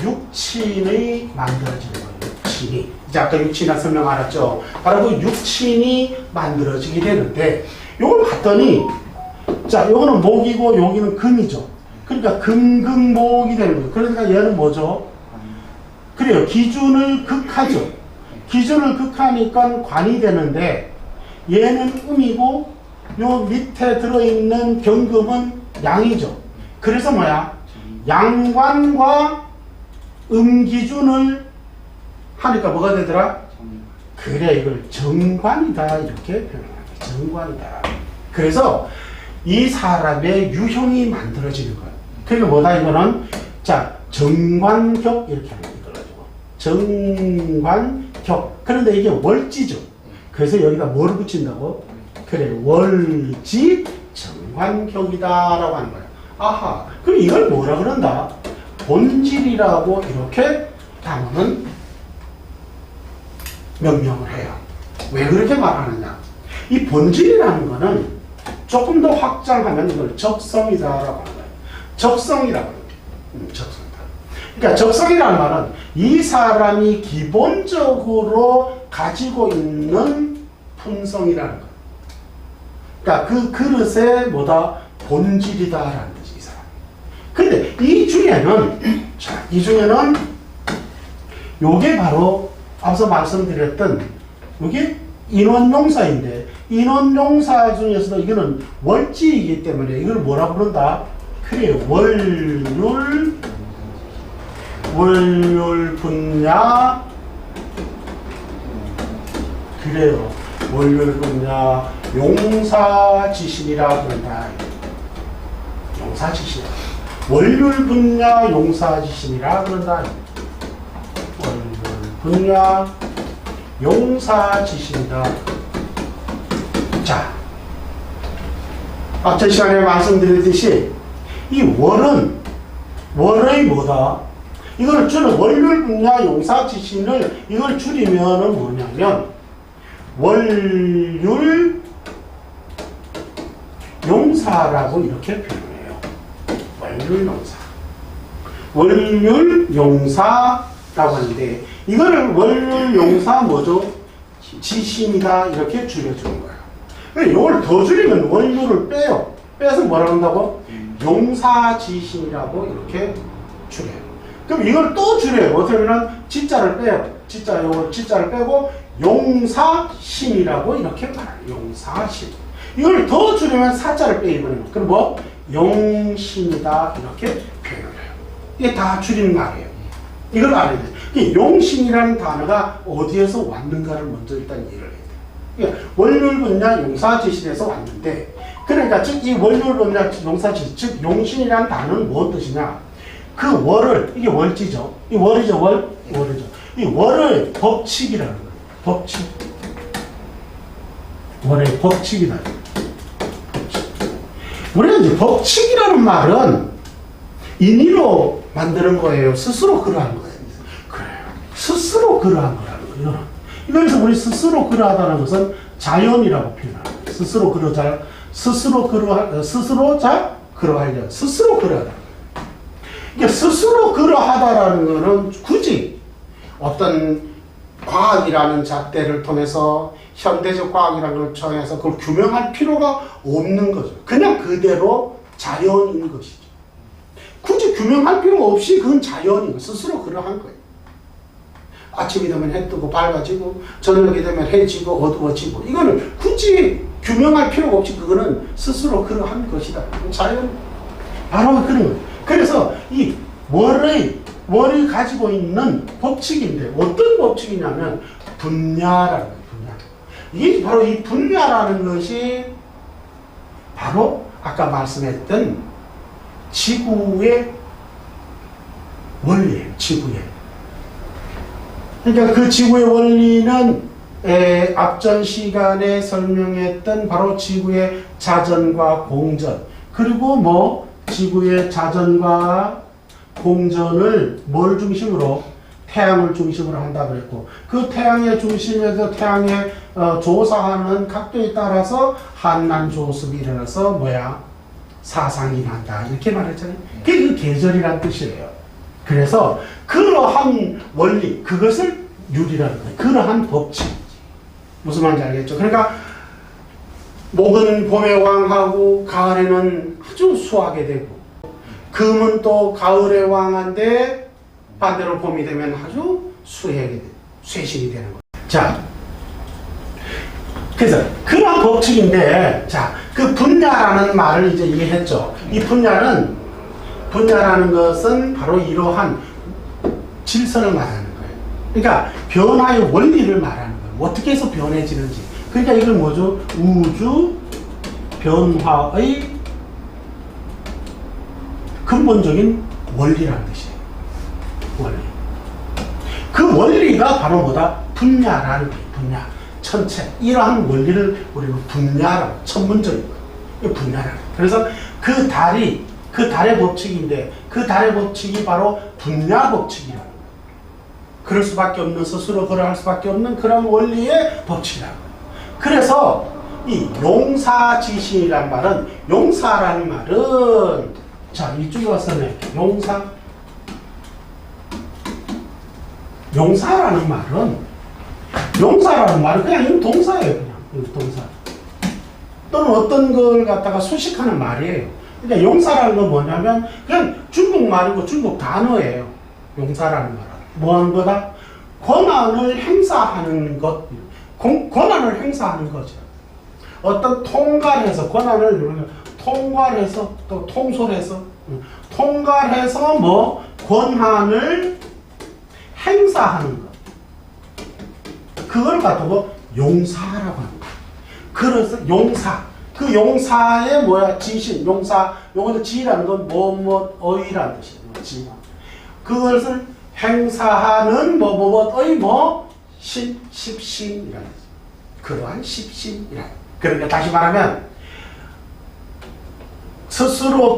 육친이 만들어지는 거예요. 육친이. 이제 아까 육친이라 설명 알았죠? 바로 그 육친이 만들어지게 되는데 요걸 봤더니 자 요거는 목이고 여기는 금이죠. 그러니까 금금목이 되는 거예요. 그러니까 얘는 뭐죠? 그래요. 기준을 극하죠. 기준을 극하니까 관이 되는데 얘는 음이고 요 밑에 들어있는 경금은 양이죠. 그래서 뭐야? 양관과 음기준을 하니까 뭐가 되더라? 그래 이걸 정관이다 이렇게 표현합니다. 정관이다. 그래서 이 사람의 유형이 만들어지는 거예요. 그러니까 뭐다 이거는 자 정관격 이렇게 하는 거 가지고 정관격. 그런데 이게 월지죠. 그래서 여기다 뭐를 붙인다고? 그래 월지 정관격이다라고 하는 거예요. 아하. 그럼 이걸 뭐라 그런다? 본질이라고 이렇게 단어는 명명을 해요. 왜 그렇게 말하느냐? 이 본질이라는 거는 조금 더 확장하면 이걸 적성이다라고 하는 거예요. 적성이라고 하는 거예요. 적성이다. 그러니까 적성이라는 말은 이 사람이 기본적으로 가지고 있는 품성이라는 거예요. 그러니까 그 그릇의 뭐다? 본질이다라는 뜻이 이 사람. 근데 이 중에는, 자, 이 중에는 요게 바로 앞서 말씀드렸던 요게 인원용사인데, 인원용사 중에서도 이거는 월지이기 때문에 이걸 뭐라 부른다? 그래요. 월율 분야, 그래요. 월율 분야 용사지신이라 그런다. 용사지신. 월율 분야 용사지신이라 그런다. 월율 분야 용사지신이다. 자, 앞전 시간에 말씀드렸듯이 이 월의 뭐다? 이걸 줄여 월율 분야 용사지신을 이걸 줄이면은 뭐냐면 월율 용사라고 이렇게 표현해요. 월율 용사. 월율 용사라고 하는데 이거를 월율 용사 뭐죠? 지신이다 이렇게 줄여주는 거예요. 이걸 더 줄이면 월율을 빼요. 빼서 뭐라 한다고? 용사지신이라고 이렇게 줄여요. 그럼 이걸 또 줄여요. 어떻게 하면 지자를 빼요. 지자를 빼고 용사신이라고 이렇게 말해요. 용사신. 이걸 더 줄이면 사자를 빼입으면 그럼 뭐? 용신이다 이렇게 표현을 해요. 이게 다 줄이는 말이에요. 이걸 알아야 돼요. 이 용신이라는 단어가 어디에서 왔는가를 먼저 일단 이해를 해야 돼요. 그러니까 월율 분야 용사지신에서 왔는데, 그러니까 즉 이 월율 분야 용사지신, 즉 용신이라는 단어는 무슨 뜻이냐? 그 월을, 이게 월지죠. 이 월이죠, 월이죠. 이 월의 법칙이라는 거예요. 법칙. 월의 법칙이다. 법칙. 우리가 이제 법칙이라는 말은 인위로 만드는 거예요. 스스로 그러한 거예요. 그래요. 스스로 그러한 거라는 거예요. 그래서 우리 스스로 그러하다는 것은 자연이라고 표현합니다. 스스로 그러하려. 스스로 그러하다. 그러니까 스스로 그러하다라는 거는 굳이 어떤 과학이라는 잣대를 통해서 현대적 과학이라는 걸 통해서 그걸 규명할 필요가 없는 거죠. 그냥 그대로 자연인 것이죠. 굳이 규명할 필요 없이 그건 자연인 거. 스스로 그러한 거예요. 아침이 되면 해 뜨고 밝아지고 저녁이 되면 해 지고 어두워지고 이거는 굳이 규명할 필요가 없이 그거는 스스로 그러한 것이다. 자연. 바로 그런 거예요. 그래서 이 월이 가지고 있는 법칙인데 어떤 법칙이냐면 분야라는 거예요. 분야. 이게 바로 이 분야라는 것이 바로 아까 말씀했던 지구의 원리예요. 지구의. 그러니까 그 지구의 원리는 앞전 시간에 설명했던 바로 지구의 자전과 공전, 그리고 뭐 지구의 자전과 공전을 뭘 중심으로? 태양을 중심으로 한다 그랬고, 그 태양의 중심에서 태양의 조사하는 각도에 따라서 한난 조습이 일어나서 뭐야? 사상이 난다 이렇게 말했잖아요. 그게 그 계절이란 뜻이에요. 그래서 그러한 원리, 그것을 율이라는 거예요. 그러한 법칙. 무슨 말인지 알겠죠? 그러니까 목은 봄에 왕하고 가을에는 아주 수하게 되고, 금은 또 가을에 왕한데 반대로 봄이 되면 아주 쇠신이 되는 거예요. 자, 그래서 그런 법칙인데, 자, 그 분야라는 말을 이제 이해했죠. 이 분야라는 것은 바로 이러한 질서를 말하는 거예요. 그러니까 변화의 원리를 말하는 거예요. 어떻게 해서 변해지는지. 그러니까 이걸 뭐죠? 우주 변화의 근본적인 원리라는 뜻이에요. 원리. 그 원리가 바로 뭐다? 분야라는 거예요. 분야. 천체. 이러한 원리를 우리는 분야라고, 천문적인 거예요. 이 분야라는 거예요. 그래서 그 달의 법칙인데, 그 달의 법칙이 바로 분야 법칙이라는 거예요. 그럴 수밖에 없는, 스스로 그러할 수밖에 없는 그런 원리의 법칙이라는 거예요. 그래서 이 용사지신이라는 말은, 용사라는 말은, 자, 이쪽에 왔었네. 용사라는 말은 그냥 이 동사예요. 그냥 이 동사. 또는 어떤 걸 갖다가 수식하는 말이에요. 그러니까 용사라는 건 뭐냐면 그냥 중국 말이고 중국 단어예요. 용사라는 말은 뭐 하는 거다? 권한을 행사하는 것, 권한을 행사하는 거죠. 어떤 통괄해서 권한을 통괄해서 또 통솔해서 통괄해서 뭐 권한을 행사하는 것, 그걸 갖다고 용사라고 합니다. 그래서 용사, 그 용사의 뭐야? 지신, 용사, 요거는 지라는 건 뭐뭐어이라는 뜻이에요. 지. 그것을 행사하는 뭐뭐뭐의 십신이라는 뜻이에요. 그러한 십신이라. 그러니까 다시 말하면 스스로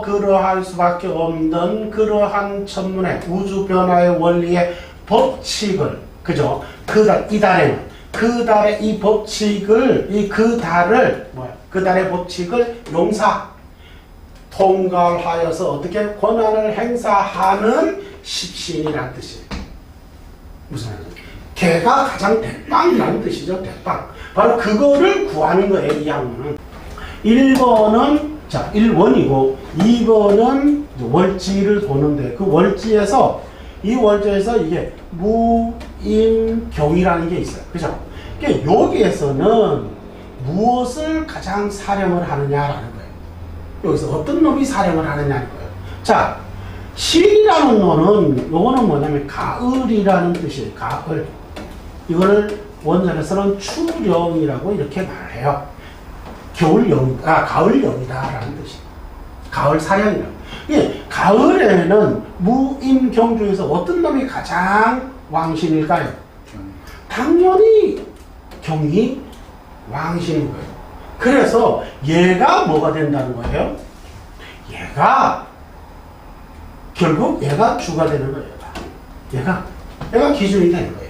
그러할 수밖에 없는 그러한 천문의 우주 변화의 원리의 법칙을, 그죠? 이 달에는 그 달의 이 법칙을, 그 달의 법칙을 용사, 통괄하여서 어떻게 권한을 행사하는 십신이라는 뜻이에요. 무슨 말이죠? 걔가 가장 대빵이라는 뜻이죠. 대빵. 바로 그거를 구하는 거예요. 이 학문은. 1번은 1원이고 2번은 월지를 보는데 그 월지에서 이게 무임경이라는 게 있어요. 그죠? 그러니까 여기에서는 무엇을 가장 사령을 하느냐라는 거예요. 여기서 어떤 놈이 사령을 하느냐는 거예요. 자, 신이라는 놈은 요거는 뭐냐면 가을이라는 뜻이에요. 가을. 이거를 원전에서는 추령이라고 이렇게 말해요. 가을령이다라는 뜻이에요. 가을 사령이라고. 예, 가을에는 무임경 중에서 어떤 놈이 가장 왕신일까요? 당연히 경이 왕신인 거예요. 그래서 얘가 뭐가 된다는 거예요? 결국 얘가 주가 되는 거예요. 얘가 기준이 되는 거예요.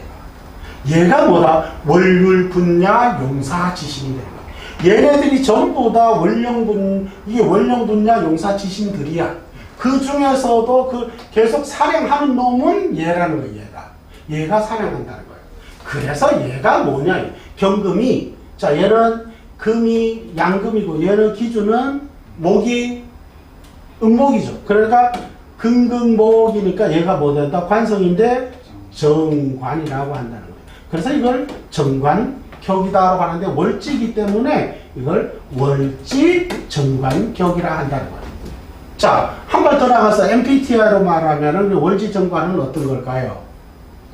얘가 뭐다? 월율 분야 용사 지신이 되는 거예요. 얘네들이 전부 다 이게 월령 분야 용사 지신들이야. 그 중에서도 계속 사령하는 놈은 얘라는 거예요. 얘가 사령한다는 거예요. 그래서 얘가 뭐냐? 경금이, 자, 얘는 금이 양금이고 얘는 기준은 목이 음목이죠. 그러니까 금금목이니까 얘가 뭐 된다? 관성인데 정관이라고 한다는 거예요. 그래서 이걸 정관격이다라고 하는데 월지이기 때문에 이걸 월지정관격이라 한다는 거예요. 자, 한 발 더 나가서 MBTI로 말하면 월지정관은 어떤 걸까요?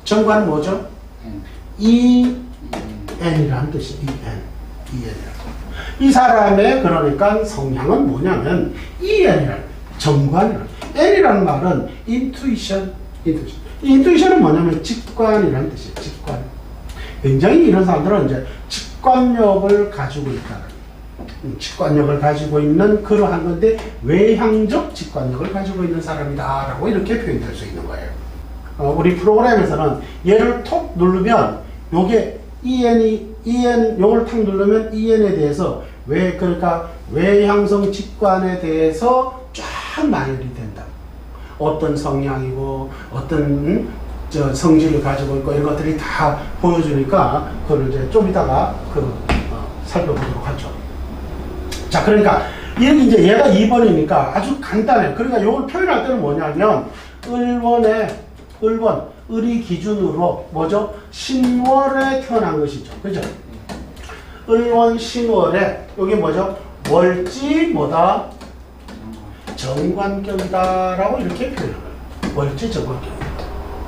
정관은 뭐죠? EN이라는 뜻이에요. EN이라고. 이 사람의 그러니까 성향은 뭐냐면 EN이라는 정관이라는. N이라는 말은 인투이션. 인투이션은 뭐냐면 직관이라는 뜻이에요. 직관. 굉장히 이런 사람들은 이제 직관력을 가지고 있다는. 직관력을 가지고 있는 그러한 건데 외향적 직관력을 가지고 있는 사람이다라고 이렇게 표현될 수 있는 거예요. 우리 프로그램에서는 얘를 톡 누르면 요게 EN 요걸 탁 누르면 EN에 대해서 그러니까 외향성 직관에 대해서 쫙 나열이 된다. 어떤 성향이고 어떤 성질을 가지고 있고 이런 것들이 다 보여주니까 그걸 이제 좀 이따가 살펴보도록 하죠. 자, 그러니까 이렇게 이제 얘가 2번이니까 아주 간단해요. 그러니까 이걸 표현할 때는 뭐냐면 을이 기준으로 뭐죠? 신월에 태어난 것이죠. 그죠? 을원 신월에 여기 뭐죠? 월지 뭐다? 정관격이다라고 이렇게 표현해요. 월지 정관격이다.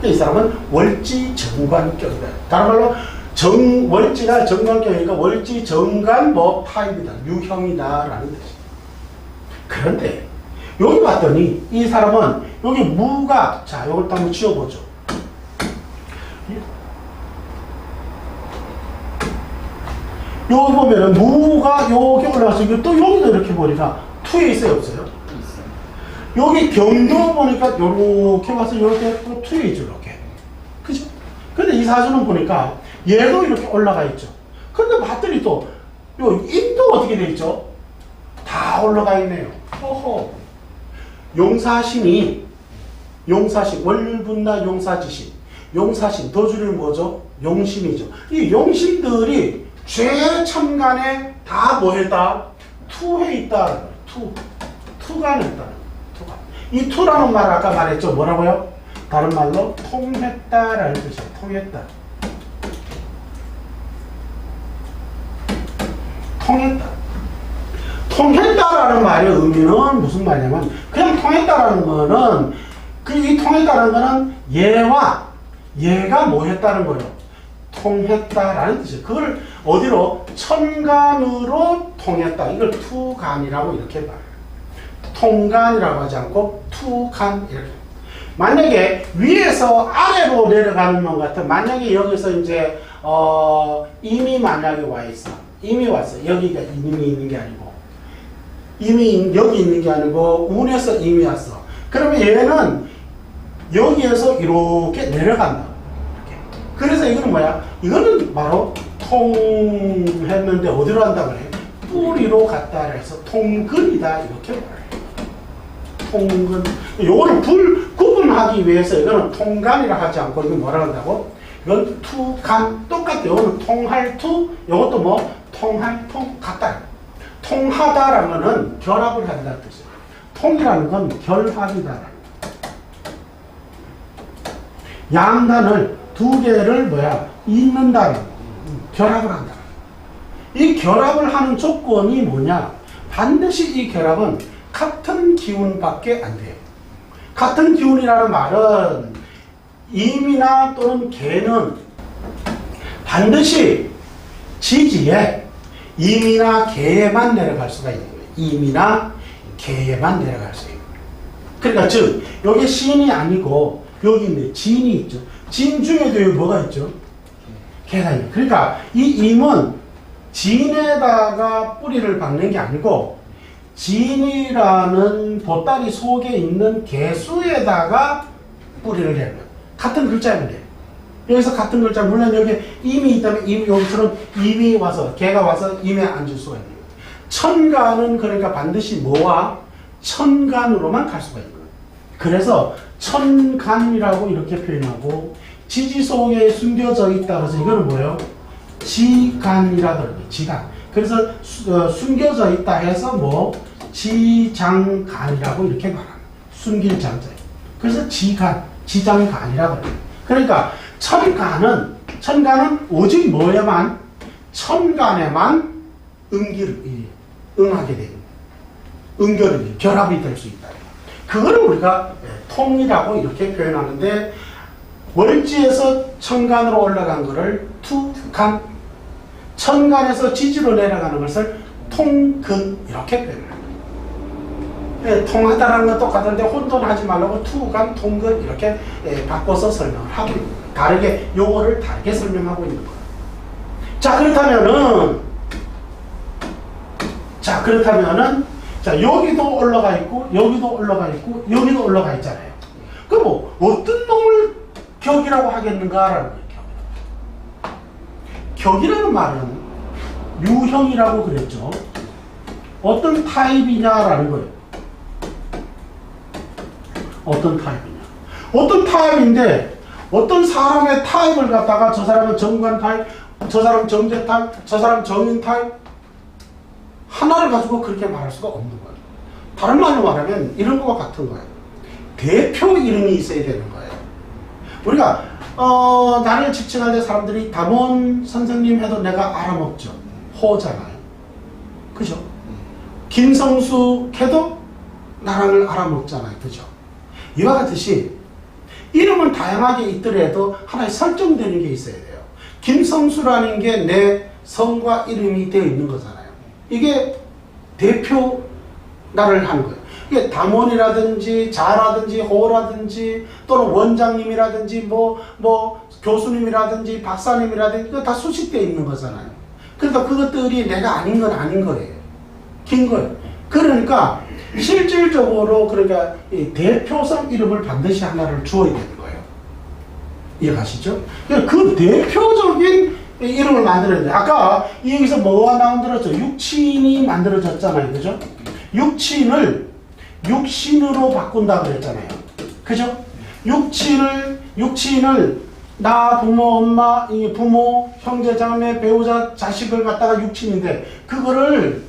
이 사람은 월지 정관격이다. 다른 말로 월지가 정관격이니까 월지 정관 타입이다. 유형이다라는 뜻이에요. 그런데 여기 봤더니 이 사람은 여기 무가, 자, 이걸 또 한번 지워보죠. 여기 보면은 무가 여기 올라가서 또 여기도 이렇게 보니까 투에 있어요, 없어요? 있어요. 여기 경도 보니까 요렇게 와서 요렇게 또 투에 있죠, 이렇게. 그죠? 근데 이 사주는 보니까 얘도 이렇게 올라가 있죠. 근데 봤더니 또 요 임도 어떻게 돼 있죠? 다 올라가 있네요. 허허. 용사신, 월율분나 용사지신, 용사신, 더 줄이면 뭐죠? 용신이죠. 이 용신들이 최첨간에 다 뭐 했다? 투해 있다. 투간에 있다. 투간. 이 투라는 말 아까 말했죠. 뭐라고요? 다른 말로 통했다라는 뜻이에요. 통했다. 통했다. 통했다라는 말의 의미는 무슨 말이냐면 그냥 통했다라는 거는 이 통했다라는 거는 얘와 얘가 뭐 했다는 거예요. 통했다라는 뜻이에요. 그걸 어디로? 천간으로 통했다. 이걸 투간이라고 이렇게 말해요. 통간이라고 하지 않고 투간 이렇게. 만약에 위에서 아래로 내려가는 것 같은 만약에 여기서 이제 임이 만약에 와 있어. 임이 왔어. 여기가 임이 있는 게 아니고 임이 여기 있는 게 아니고 운에서 임이 왔어. 그러면 얘는 여기에서 이렇게 내려간다. 이렇게. 그래서 이거는 뭐야? 이거는 바로 통했는데 어디로 한다 그래? 뿌리로 갔다 해서 통근이다 이렇게 말해요. 통근. 요거는 구분하기 위해서 이거는 통간이라 하지 않고 이건 뭐라 한다고? 이건 투간 똑같아요. 이거는 통할 투, 이것도 뭐 통할 통 같다. 통하다라는 거는 결합을 한다는 뜻이에요. 통이라는 건 결합이다. 양단을 두 개를 뭐야? 잇는다는 결합을 한다. 이 결합을 하는 조건이 뭐냐? 반드시 이 결합은 같은 기운밖에 안 돼요. 같은 기운이라는 말은 임이나 또는 개는 반드시 지지에 임이나 개에만 내려갈 수가 있는 거예요. 임이나 개에만 내려갈 수 있는 거예요. 그러니까 즉 여기 신이 아니고 여기 있는 진이 있죠. 진 중에도 여기 뭐가 있죠? 개가 있는. 그러니까 이 임은 진에다가 뿌리를 박는 게 아니고 진이라는 보따리 속에 있는 개수에다가 뿌리를 내는 거예요. 같은 글자인데 여기서 같은 글자 물론 여기 임이 있다면 임이 여기처럼 임이 와서 개가 와서 임에 앉을 수가 있는 거예요. 천간은 그러니까 반드시 뭐와 천간으로만 갈 수가 있는 거예요. 그래서 천간이라고 이렇게 표현하고 지지 속에 숨겨져 있다 그래서 이거는 뭐예요? 지간이라 그러죠. 지간. 그래서 숨겨져 있다 해서 뭐 지장간이라고 이렇게 말합니다. 숨길 장자예요. 그래서 지간, 지장간이라 그래요. 그러니까 천간은 오직 뭐에만 천간에만 응하게 되는 응결이 결합이 될 수 있다. 그거를 우리가 통이라고 이렇게 표현하는데 월지에서 천간으로 올라간 거를 투간, 천간에서 지지로 내려가는 것을 통근 이렇게 표현합니다. 통하다라는 건 똑같은데 혼돈하지 말라고 투간, 통근 이렇게 바꿔서 설명을 하고 있는 거예요. 다르게 용어를 다르게 설명하고 있는 거예요. 자 그렇다면은 여기도 올라가 있고 여기도 올라가 있고 여기도 올라가 있잖아요. 그럼 뭐 어떤 놈을 격이라고 하겠는가라는 거예요. 격이라는 말은 유형이라고 그랬죠. 어떤 타입이냐라는 거예요. 어떤 타입이냐. 어떤 타입인데 어떤 사람의 타입을 갖다가 저 사람은 정관 타입, 저 사람 정제 타입, 저 사람 정인 타입 하나를 가지고 그렇게 말할 수가 없는 거예요. 다른 말로 말하면 이런 거와 같은 거예요. 대표 이름이 있어야 되는 거예요. 우리가 나를 지칭할 때 사람들이 담원 선생님 해도 내가 알아먹죠. 호잖아요. 그죠? 김성수 해도 나랑을 알아먹잖아요. 그죠? 이와 같듯이 이름은 다양하게 있더라도 하나의 설정되는 게 있어야 돼요. 김성수라는 게 내 성과 이름이 되어 있는 거잖아요. 이게 대표 나를 하는 거예요. 이게 담원이라든지 자라든지 호라든지 또는 원장님이라든지 뭐 교수님이라든지 박사님이라든지 이거 다 수식되어 있는 거잖아요. 그러니까 그것들이 내가 아닌 건 아닌 거예요. 긴 거예요. 그러니까 실질적으로 그러니까 이 대표성 이름을 반드시 하나를 주어야 되는 거예요. 이해가시죠? 그 대표적인 이름을 만들었는데 아까 여기서 뭐가 만들어졌죠? 육친이 만들어졌잖아요. 그죠? 육친을 육신으로 바꾼다 그랬잖아요. 그죠? 육친을 나, 부모, 엄마, 이 부모, 형제, 자매, 배우자, 자식을 갖다가 육친인데 그거를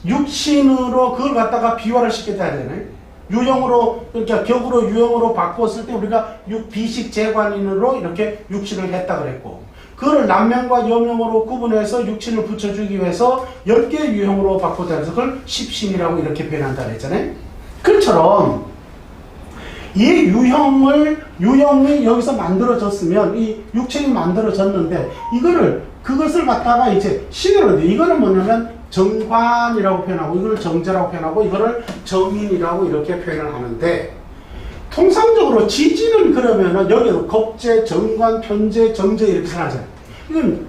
육신으로 그걸 갖다가 비화를 시켜야 되네. 유형으로, 그러니까 격으로 유형으로 바꿨을 때 우리가 비식 재관인으로 이렇게 육신을 했다 그랬고, 그걸 남명과 여명으로 구분해서 육신을 붙여주기 위해서 10개의 유형으로 바꾸자 해서 그걸 십신이라고 이렇게 표현한다 그랬잖아요. 그처럼 이 유형이 여기서 만들어졌으면 이 육체이 만들어졌는데 그것을 갖다가 이제 신으로 이거는 뭐냐면 정관이라고 표현하고 이걸 정제라고 표현하고 이거를 정인이라고 이렇게 표현을 하는데, 통상적으로 지지는 그러면은 여기는 겁제, 정관, 편제, 정제 이렇게 생각하잖아요. 이건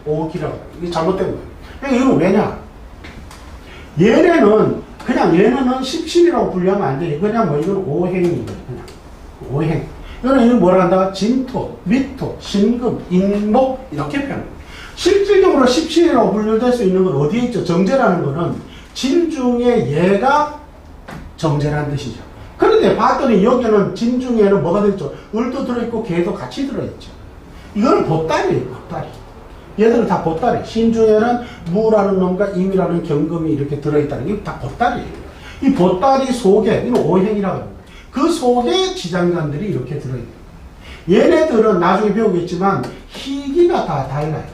오기라고. 이게 잘못된 거예요. 그러니까 이건 왜냐? 얘네는 십신이라고 분류하면 안 돼. 그냥 뭐 이건 오행인 거예요. 그냥 오행. 이거는 뭐라 한다? 진토, 미토, 신금, 인목 이렇게 표현합니다. 실질적으로 십신이라고 분류될 수 있는 건 어디에 있죠? 정제라는 거는 진 중에 얘가 정제라는 뜻이죠. 그런데 봤더니 여기는 진 중에는 뭐가 들어있죠? 을도 들어있고 개도 같이 들어있죠. 이거는 보따리예요, 보따리. 얘들은 다 보따리. 신 중에는 무라는 놈과 임이라는 경금이 이렇게 들어있다는 게 다 보따리예요. 이 보따리 속에, 이건 오행이라고 합니다. 그 속에 지장간들이 이렇게 들어있는. 얘네들은 나중에 배우겠지만 희기가 다 달라요.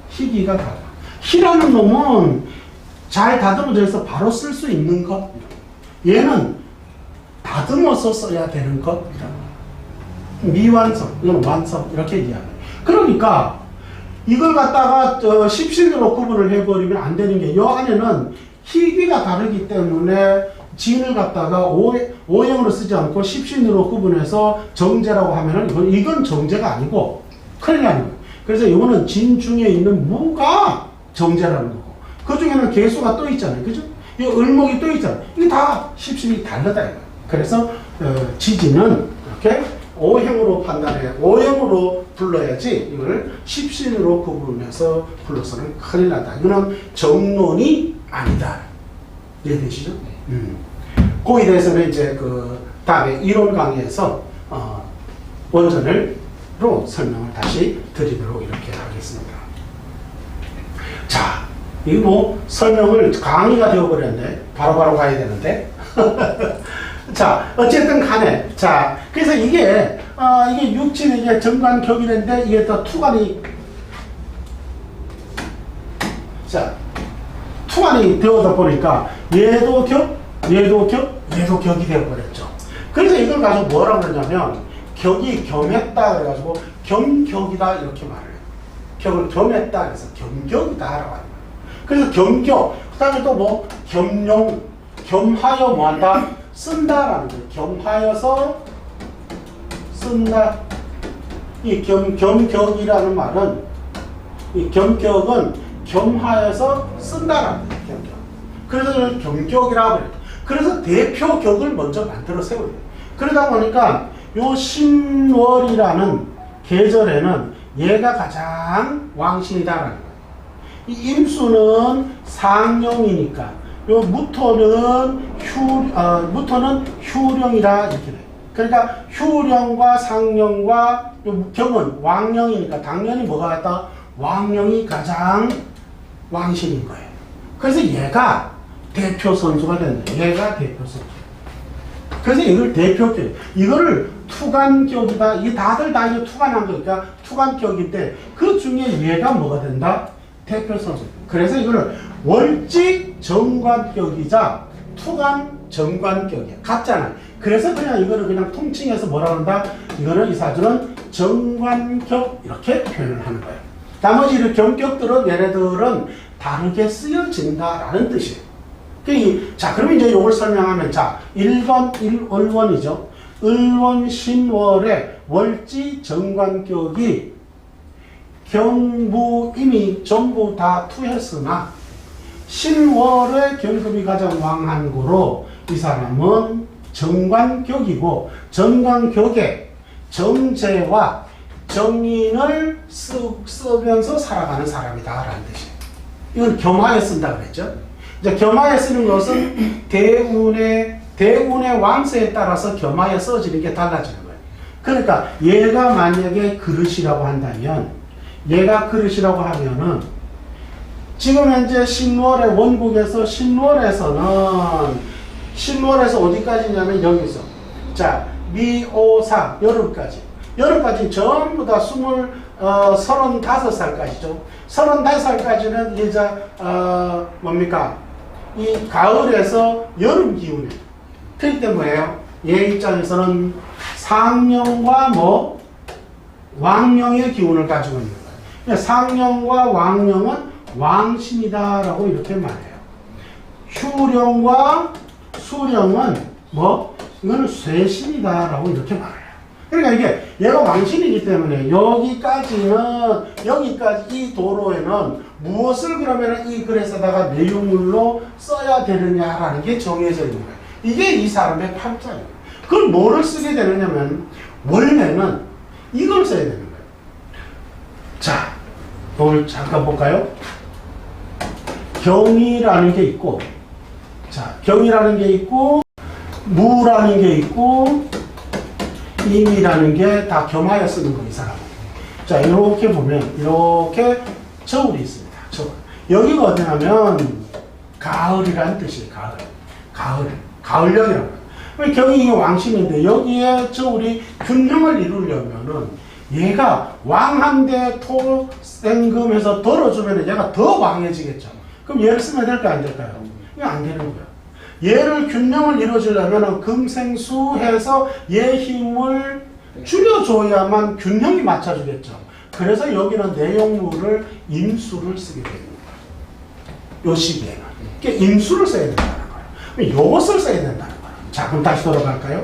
희기가 달라. 희라는 놈은 잘 다듬어져 있어 바로 쓸 수 있는 것. 얘는 다듬어서 써야 되는 것. 미완성, 이건 완성 이렇게 얘기하는. 그러니까 이걸 갖다가 십신으로 구분을 해버리면 안 되는 게, 이 안에는 희기가 다르기 때문에 진을 갖다가 오형으로 쓰지 않고 십신으로 구분해서 정제라고 하면은 이건 정제가 아니고 큰일 나는 거예요. 그래서 이거는 진 중에 있는 무가 정제라는 거고, 그 중에는 개수가 또 있잖아요. 그죠? 이 을목이 또 있잖아요. 이게 다 십신이 다르다 이거예요. 그래서 지지는 이렇게 오형으로 오형으로 불러야지 이걸 십신으로 구분해서 불러서는 큰일 난다. 이거는 정론이 아니다. 이해되시죠? 거기에 대해서는 이제 다음에 이론 강의에서 원전으로 설명을 다시 드리도록 이렇게 하겠습니다. 자, 이거 설명을 강의가 되어버렸네. 바로바로 가야 되는데. 자, 어쨌든 간에. 자, 그래서 이게 육진, 이게 정관격이인데, 이게 또 투관이, 자, 투관이 되어다 보니까, 얘도 격, 얘도 격이 되어버렸죠. 그래서 이걸 가지고 뭐라고 그러냐면, 격이 겸했다, 그래가지고, 겸격이다, 이렇게 말을 해요. 격을 겸했다, 그래서 겸격이다, 라고 하는 거예요. 그래서 겸격, 그 다음에 또 뭐, 겸용, 겸하여 뭐 한다? 쓴다라는 거예요. 겸하여서 쓴다. 이 겸격이라는 말은, 이 겸격은 겸하여서 쓴다라는 거예요. 겸격. 그래서 겸격이라고 그래요. 그래서 대표격을 먼저 만들어 세워요. 그러다 보니까 요 신월이라는 계절에는 얘가 가장 왕신이다라는 거예요. 이 임수는 상령이니까 요 무토는 휴령이라 이렇게 돼요. 그러니까 휴령과 상령과 요 경은 왕령이니까 당연히 뭐가 같다? 왕령이 가장 왕신인 거예요. 그래서 얘가 대표 선수가 된다. 얘가 대표 선수. 그래서 이걸 대표격, 이거를 투관격이다. 이게 다들 다 이게 투관한 거니까 투관격인데 그 중에 얘가 뭐가 된다? 대표 선수. 그래서 이거를 월직 정관격이자 투관 정관격이야. 같잖아. 그래서 그냥 이거를 그냥 통칭해서 뭐라 한다? 이거는 이 사주는 정관격 이렇게 표현을 하는 거예요. 나머지 이 경격들은 얘네들은 다르게 쓰여진다라는 뜻이에요. 자, 그러면 이제 이걸 설명하면, 자, 1번, 을원이죠. 을원 신월의 월지 정관격이 경부 이미 전부 다 투했으나, 신월의 경금이 가장 왕한 거로 이 사람은 정관격이고, 정관격에 정제와 정인을 쓰면서 살아가는 사람이다 라는 뜻이에요. 이건 겸하여 쓴다 그랬죠. 이제 겸하여 쓰는 것은 대운의 왕세에 따라서 겸하여 써지는 게 달라지는 거예요. 그러니까 얘가 만약에 그릇이라고 한다면, 얘가 그릇이라고 하면은 지금 현재 신월의 원국에서 신월에서 어디까지냐면 여기서, 자, 미오사 여름까지 전부 다 35살까지죠. 35살까지는 이제 뭡니까? 이 가을에서 여름 기운에. 그렇기 때문에 뭐예요? 얘 입장에서는 상령과 왕령의 기운을 가지고 있는 거예요. 상령과 왕령은 왕신이다라고 이렇게 말해요. 휴령과 수령은 이거는 쇠신이다라고 이렇게 말해요. 그러니까 이게 얘가 왕신이기 때문에 여기까지 이 도로에는 무엇을 그러면 이 글에서다가 내용물로 써야 되느냐라는 게 정해져 있는 거예요. 이게 이 사람의 팔자예요. 그걸 뭐를 쓰게 되느냐면 원래는 이걸 써야 되는 거예요. 자, 오늘 잠깐 볼까요? 경이라는 게 있고, 자, 경이라는 게 있고, 무라는 게 있고, 임이라는 게 다 겸하여 쓰는 거, 이 사람은. 자, 이렇게 보면, 이렇게 저울이 있습니다. 저울. 여기가 어디냐면, 가을이라는 뜻이에요, 가을령이라고. 경이 왕신인데, 여기에 저울이 균형을 이루려면은, 얘가 왕한대 토생금해서 덜어주면 얘가 더 왕해지겠죠. 그럼 얘를 쓰면 될까요, 안 될까요? 이거 안 되는 거예요. 얘를 균형을 이루어주려면 금생수해서 얘 힘을 줄여줘야만 균형이 맞춰주겠죠. 그래서 여기는 내용물을 임수를 쓰게 됩니다. 요 시기에는. 그러니까 임수를 써야 된다는 거예요. 요것을 써야 된다는 거예요. 자, 그럼 다시 돌아갈까요?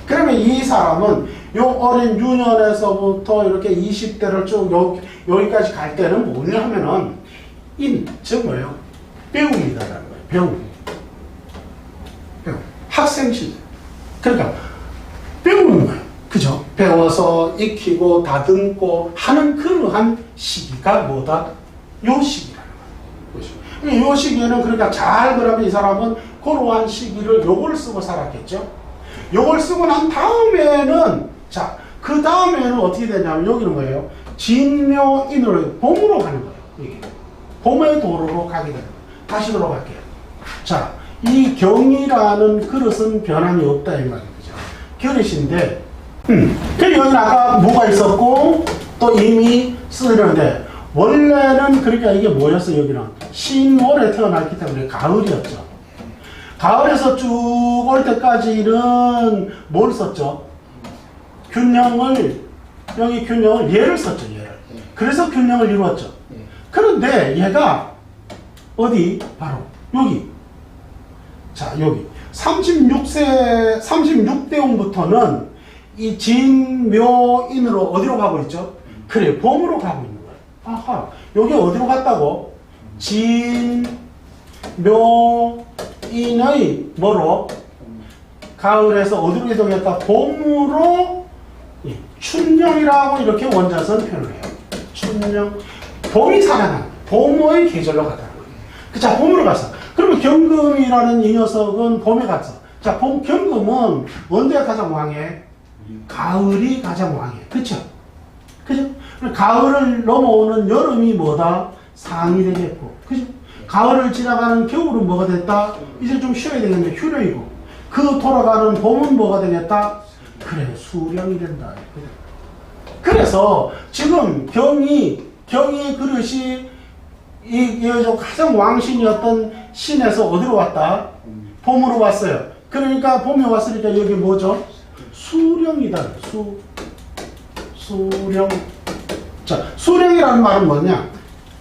그러면 이 사람은 요 어린 유년에서부터 이렇게 20대를 쭉 여기까지 갈 때는 뭐냐 하면은 즉 뭐예요? 배움이다라는 거예요. 배움. 학생 시절. 그러니까 배우는 거예요. 그죠? 배워서 익히고 다듬고 하는 그러한 시기가 뭐다? 요 시기라는 거예요. 요 시기에는 그러니까 잘 그러면 이 사람은 그러한 시기를 요걸 쓰고 살았겠죠? 요걸 쓰고 난 다음에는, 자, 그 다음에는 어떻게 되냐면 여기는 뭐예요? 진묘인으로 봄으로 가는 거예요. 이게. 봄의 도로로 가게 되는 거예요. 다시 돌아갈게요. 자, 이 경이라는 그릇은 변함이 없다 이 말이죠. 그릇인데, 그 여기는 아까 뭐가 있었고 또 이미 쓰는데 원래는 그러니까 이게 뭐였어? 여기는 신월에 태어났기 때문에 가을이었죠. 가을에서 쭉 올 때까지는 뭘 썼죠? 여기 균형을 얘를 썼죠. 얘를. 그래서 균형을 이루었죠. 그런데 얘가 어디? 바로 여기. 자, 여기 36대운부터는 이 진묘인으로 어디로 가고 있죠? 그래, 봄으로 가고 있는 거예요. 아하, 여기 어디로 갔다고? 진묘인의 뭐로? 가을에서 어디로 이동했다? 봄으로 춘령이라고 이렇게 원자선 표현을 해요. 춘령, 봄이 살아난 봄의 계절로 가다는 거예요. 자, 봄으로 갔어. 그러면 경금이라는 이 녀석은 봄에 갔어. 자, 경금은 언제가 가장 왕해? 가을이 가장 왕해. 그쵸? 그죠? 가을을 넘어오는 여름이 뭐다? 상이 되겠고. 그죠? 가을을 지나가는 겨울은 뭐가 됐다? 이제 좀 쉬어야 되겠네. 휴령이고. 그 돌아가는 봄은 뭐가 되겠다? 그래, 수령이 된다. 그래서 지금 경이 그릇이 이 가장 왕신이었던 신에서 어디로 왔다? 봄으로 왔어요. 그러니까 봄에 왔으니까 여기 뭐죠? 수령이다. 수령. 자, 수령이라는 말은 뭐냐?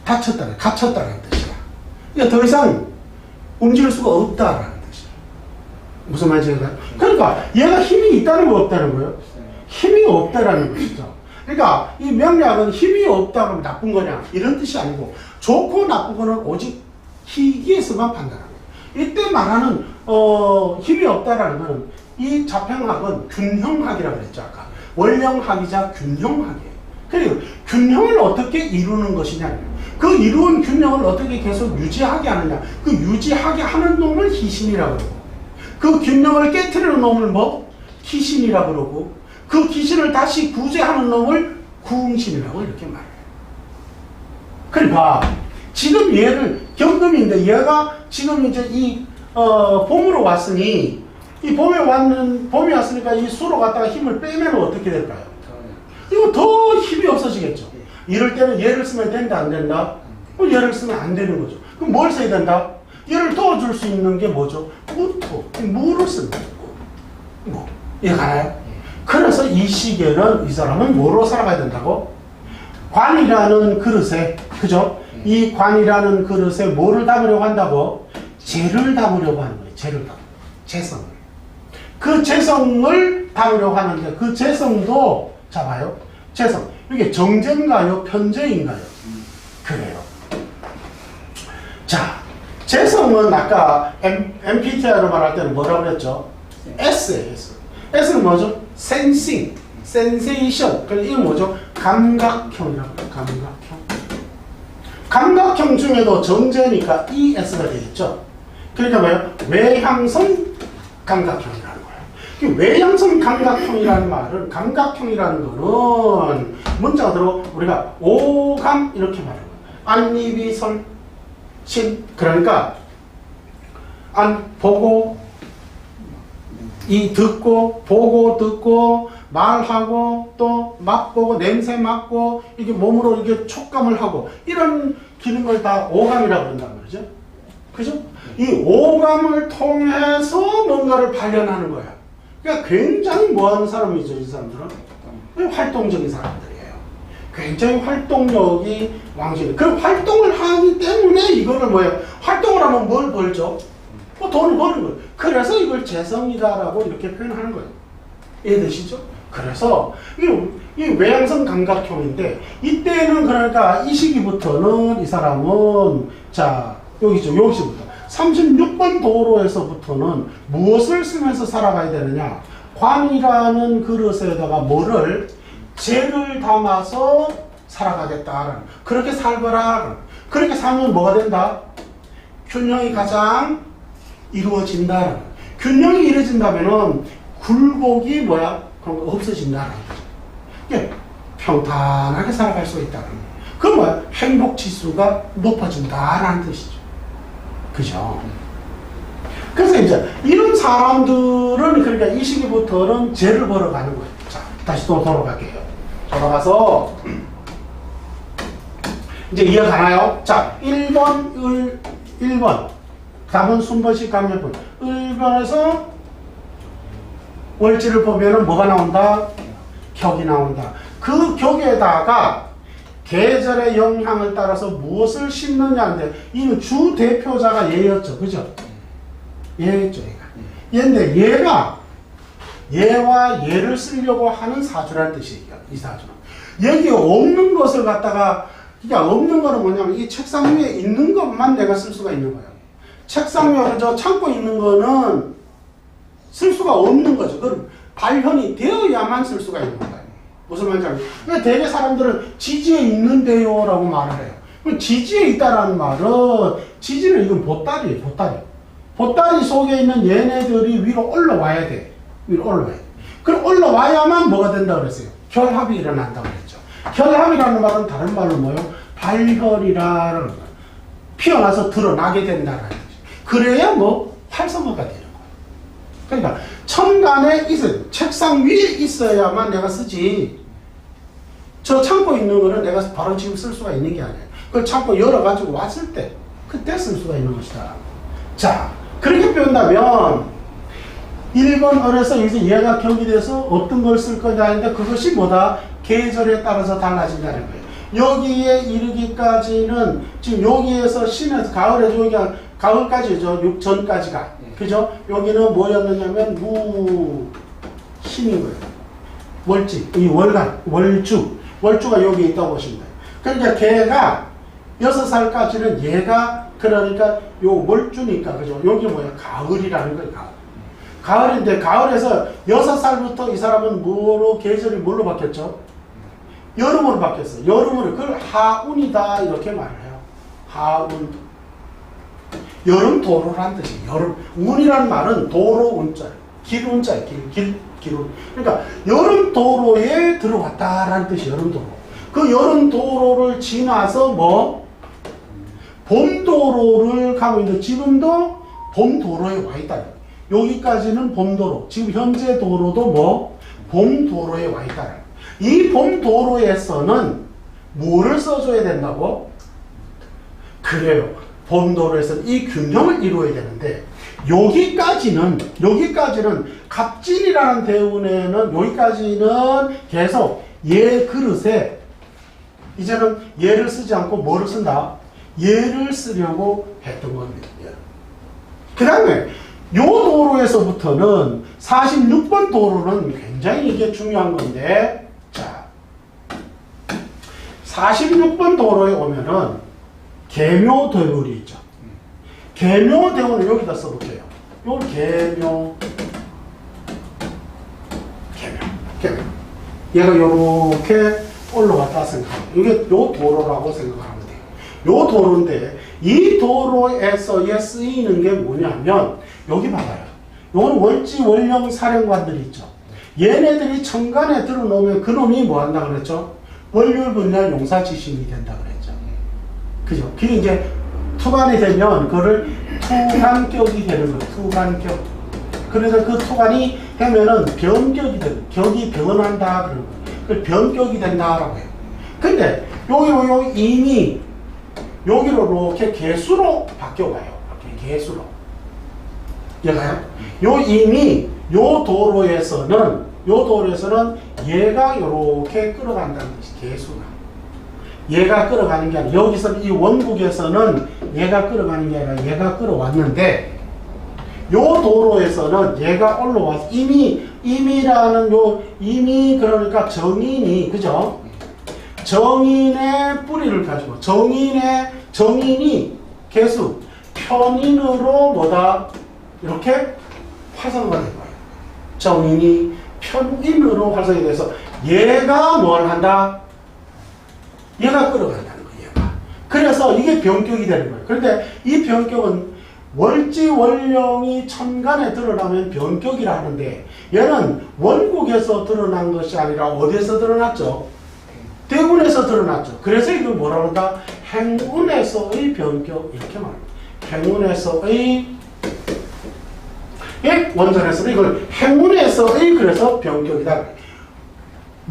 갇혔다는 뜻이야. 그러니까 더 이상 움직일 수가 없다라는 뜻이야. 무슨 말인지 알아요? 그러니까 얘가 힘이 있다는 거 없다는 거예요? 힘이 없다라는 것이죠. 그러니까 이 명략은 힘이 없다 그러면 나쁜 거냐 이런 뜻이 아니고 좋고 나쁘고는 오직 희기에서만 판단하는 거예요. 이때 말하는 힘이 없다라는 거는 이 자평학은 균형학이라고 그랬죠. 아까 원령학이자 균형학이에요. 그리고 균형을 어떻게 이루는 것이냐, 그 이루은 균형을 어떻게 계속 유지하게 하느냐, 그 유지하게 하는 놈을 희신이라고 그러고 그 균형을 깨트리는 놈을 뭐? 기신이라 그러고, 그 기신을 다시 구제하는 놈을 구응신이라고 이렇게 말해요. 그러니까 지금 얘를 경금인데 얘가 지금 이제 이 봄으로 왔으니 이 봄이 왔으니까 이 수로 갖다가 힘을 빼면 어떻게 될까요? 이거 더 힘이 없어지겠죠. 이럴 때는 얘를 쓰면 된다 안 된다? 얘를 쓰면 안 되는 거죠. 그럼 뭘 써야 된다? 얘를 도와줄 수 있는 게 뭐죠? 무를 쓰는 거죠. 뭐 이해 가나요? 그래서 이 시기에는 이 사람은 뭐로 살아가야 된다고? 관이라는 그릇에, 그죠? 이 관이라는 그릇에 뭐를 담으려고 한다고? 재를 담으려고 하는 거예요. 재를 담으려고. 재성을. 그 재성을 담으려고 하는데 그 재성도 잡아요. 재성. 이게 정제인가요? 편제인가요? 그래요. 자, 재성은 아까 MBTI로 말할 때는 뭐라고 그랬죠? S예요, S. S는 뭐죠? Sensing, Sensation. 그래서 이게 뭐죠? 감각형이라고 해요. 감각형. 감각형 중에도 정제니까 ES가 되겠죠? 그러니까 뭐예요? 외향성 감각형이라는 거예요. 외향성 감각형이라는 말은, 감각형이라는 거는 문자가 들어 우리가 오감 이렇게 말해요. 안입이 설, 신. 그러니까 안, 보고, 이 듣고, 보고, 듣고, 말하고, 또 맛보고, 냄새 맡고, 이게 몸으로 이게 촉감을 하고, 이런 기능을 다 오감이라고 그런단 말이죠. 그죠? 이 오감을 통해서 뭔가를 발견하는 거야. 그러니까 굉장히 뭐하는 사람이죠, 이 사람들은? 활동적인 사람들이에요. 굉장히 활동력이 왕성해. 그 활동을 하기 때문에 이거를 뭐예요? 활동을 하면 뭘 벌죠? 뭐 돈을 버는 거예요. 그래서 이걸 재성이다라고 이렇게 표현하는 거예요. 이해되시죠? 그래서 이 외향성 감각형인데 이때는 그러니까 이 시기부터는 이 사람은 자 여기죠. 여기서부터 36번 도로에서부터는 무엇을 쓰면서 살아가야 되느냐? 관이라는 그릇에다가 뭐를 재를 담아서 살아가겠다라는 그렇게 살거라. 그렇게 살면 뭐가 된다? 균형이 가장 이루어진다. 균형이 이루어진다면은 굴곡이 뭐야? 그런 거 없어진다는 거죠. 예, 평탄하게 살아갈 수 있다는 거예요. 그건 뭐야? 행복 지수가 높아진다라는 뜻이죠. 그죠? 그래서 이제 이런 사람들은 그러니까 이 시기부터는 죄를 벌어가는 거예요. 자, 다시 또 돌아갈게요. 돌아가서 이제 이어가나요? 자, 1번. 답은 순번씩 가면 1번에서 월지를 보면은 뭐가 나온다? 격이 나온다. 그 격에다가 계절의 영향을 따라서 무엇을 심느냐인데 이는 주 대표자가 얘였죠. 그죠? 얘였죠, 얘가. 얘인데 얘가 얘와 얘를 쓰려고 하는 사주라는 뜻이에요. 이 사주는. 여기 없는 것을 갖다가 그러니까 없는 거는 뭐냐면 이 책상 위에 있는 것만 내가 쓸 수가 있는 거예요. 책상 위에 저 창고에 있는 거는 쓸 수가 없는 거죠. 그럼 발현이 되어야만 쓸 수가 있는 거예요. 무슨 말인지 알죠? 그러니까 대개 사람들은 지지에 있는데요 라고 말을 해요. 그럼 지지에 있다라는 말은 지지는 이건 보따리예요. 보따리 속에 있는 얘네들이 위로 올라와야 돼. 위로 올라와야 돼. 그럼 올라와야만 뭐가 된다고 그랬어요? 결합이 일어난다고 그랬죠. 결합이라는 말은 다른 말로 뭐예요? 발현이라는 거예요. 피어나서 드러나게 된다라는 거죠. 그래야 뭐 활성화가 되는 거예요. 그러니까 천간에 있어요. 책상 위에 있어야만 내가 쓰지. 저 창고에 있는 거는 내가 바로 지금 쓸 수가 있는 게 아니에요. 그걸 창고 열어가지고 왔을 때 그때 쓸 수가 있는 것이다. 자, 그렇게 배운다면 1번 어려서 여기서 얘가 경기돼서 어떤 걸 쓸 거냐 하는데 그것이 뭐다? 계절에 따라서 달라진다는 거예요. 여기에 이르기까지는 지금 여기에서 신에서 가을에 여기가 가을까지죠. 6전까지가. 그죠? 여기는 뭐였느냐면 신인 거예요. 월지, 이 월간, 월주가 여기 있다고 보시면 돼요. 그러니까 걔가 6살까지는 얘가 그러니까 요 월주니까 그죠? 여기 뭐야? 가을이라는 거예요. 가을인데 가을에서 6살부터 이 사람은 계절이 뭘로 바뀌었죠? 여름으로 바뀌었어요. 여름으로 그걸 하운이다 이렇게 말을 해요. 하운. 여름 도로라는 뜻이 여름. 운이라는 말은 도로 운자예요. 길 운자예요. 길. 그러니까 여름 도로에 들어왔다라는 뜻이 여름 도로. 그 여름 도로를 지나서 뭐 봄 도로를 가고 있는데 지금도 봄 도로에 와 있다. 여기까지는 봄 도로. 지금 현재 도로도 뭐 봄 도로에 와 있다. 이 봄 도로에서는 뭐를 써줘야 된다고? 그래요. 봄 도로에서는 이 균형을 이루어야 되는데 여기까지는 갑진이라는 대운에는 여기까지는 계속 얘 그릇에 이제는 얘를 쓰지 않고 뭐를 쓴다? 얘를 쓰려고 했던 겁니다. 그 다음에 요 도로에서부터는 46번 도로는 굉장히 이게 중요한 건데, 자, 46번 도로에 오면은 계묘대운이 있죠. 계묘대운을 여기다 써볼게요. 요 계묘. 얘가 요렇게 올라왔다 생각하면 이게 요 도로라고 생각하면 돼요. 요 도로인데 이 도로에서 얘 쓰이는 게 뭐냐면 여기 봐봐요. 요건 월지 월령 사령관들이 있죠. 얘네들이 천간에 들어놓으면 그놈이 뭐 한다 그랬죠? 월요일분야 용사지신이 된다 그랬죠. 그죠? 그게 이제 투간이 되면 그거를 투간격이 되는 거예요. 투간격. 그래서 그 투간이 되면은 변격이 되는, 격이 변한다 그러는 거예요. 그 변격이 된다라고 해요. 근데 요 이미 여기로 이렇게 개수로 바뀌어가요. 개수로. 얘가요? 요 이미 요 도로에서는 얘가 이렇게 끌어간다는 것이 개수가. 얘가 끌어가는 게 아니라 여기서 이 원국에서는 얘가 끌어가는 게 아니라 얘가 끌어왔는데 요 도로에서는 얘가 올라와서 이미라는 이미 그러니까 정인이 그죠? 정인의 뿌리를 가지고 정인이 개수 편인으로 뭐다 이렇게 활성화가 된 거예요. 정인이 편인으로 활성이 돼서 얘가 뭘 한다? 얘가 끌어간다는 거예요. 얘가. 그래서 이게 변격이 되는 거예요. 그런데 이 변격은 월지 월령이 천간에 드러나면 변격이라 하는데 얘는 원국에서 드러난 것이 아니라 어디에서 드러났죠? 대운에서 드러났죠. 그래서 이걸 뭐라고 한다? 행운에서의 변격 이렇게 말합니다. 행운에서의 원전에서는 이걸 행운에서의 그래서 변격이다.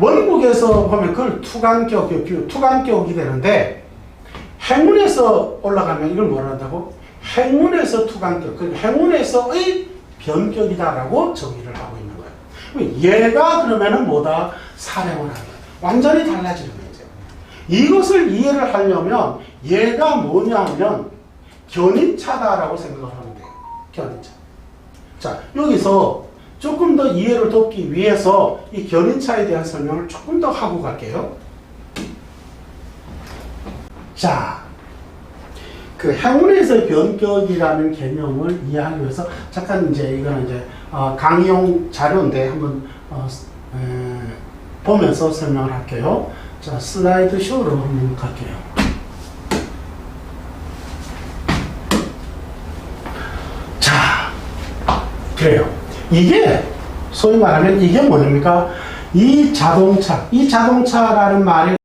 원국에서 보면 그걸 투간격이 되는데 행운에서 올라가면 이걸 뭐라 한다고? 행운에서 투간격, 그 행운에서의 변격이다라고 정의를 하고 있는 거예요. 얘가 그러면은 뭐다? 사령을 하는 완전히 달라지는 거죠. 이것을 이해를 하려면 얘가 뭐냐면 견인차다라고 생각을 하면 돼요. 견인차. 자, 여기서 조금 더 이해를 돕기 위해서 이 견인차에 대한 설명을 조금 더 하고 갈게요. 자, 그 행운에서의 변격이라는 개념을 이해하기 위해서 잠깐 이제 이거는 이제 강의용 자료인데 한번 보면서 설명을 할게요. 자, 슬라이드 쇼로 한번 갈게요. 자, 그래요. 이게 소위 말하면 이게 뭐입니까? 이 자동차라는 말이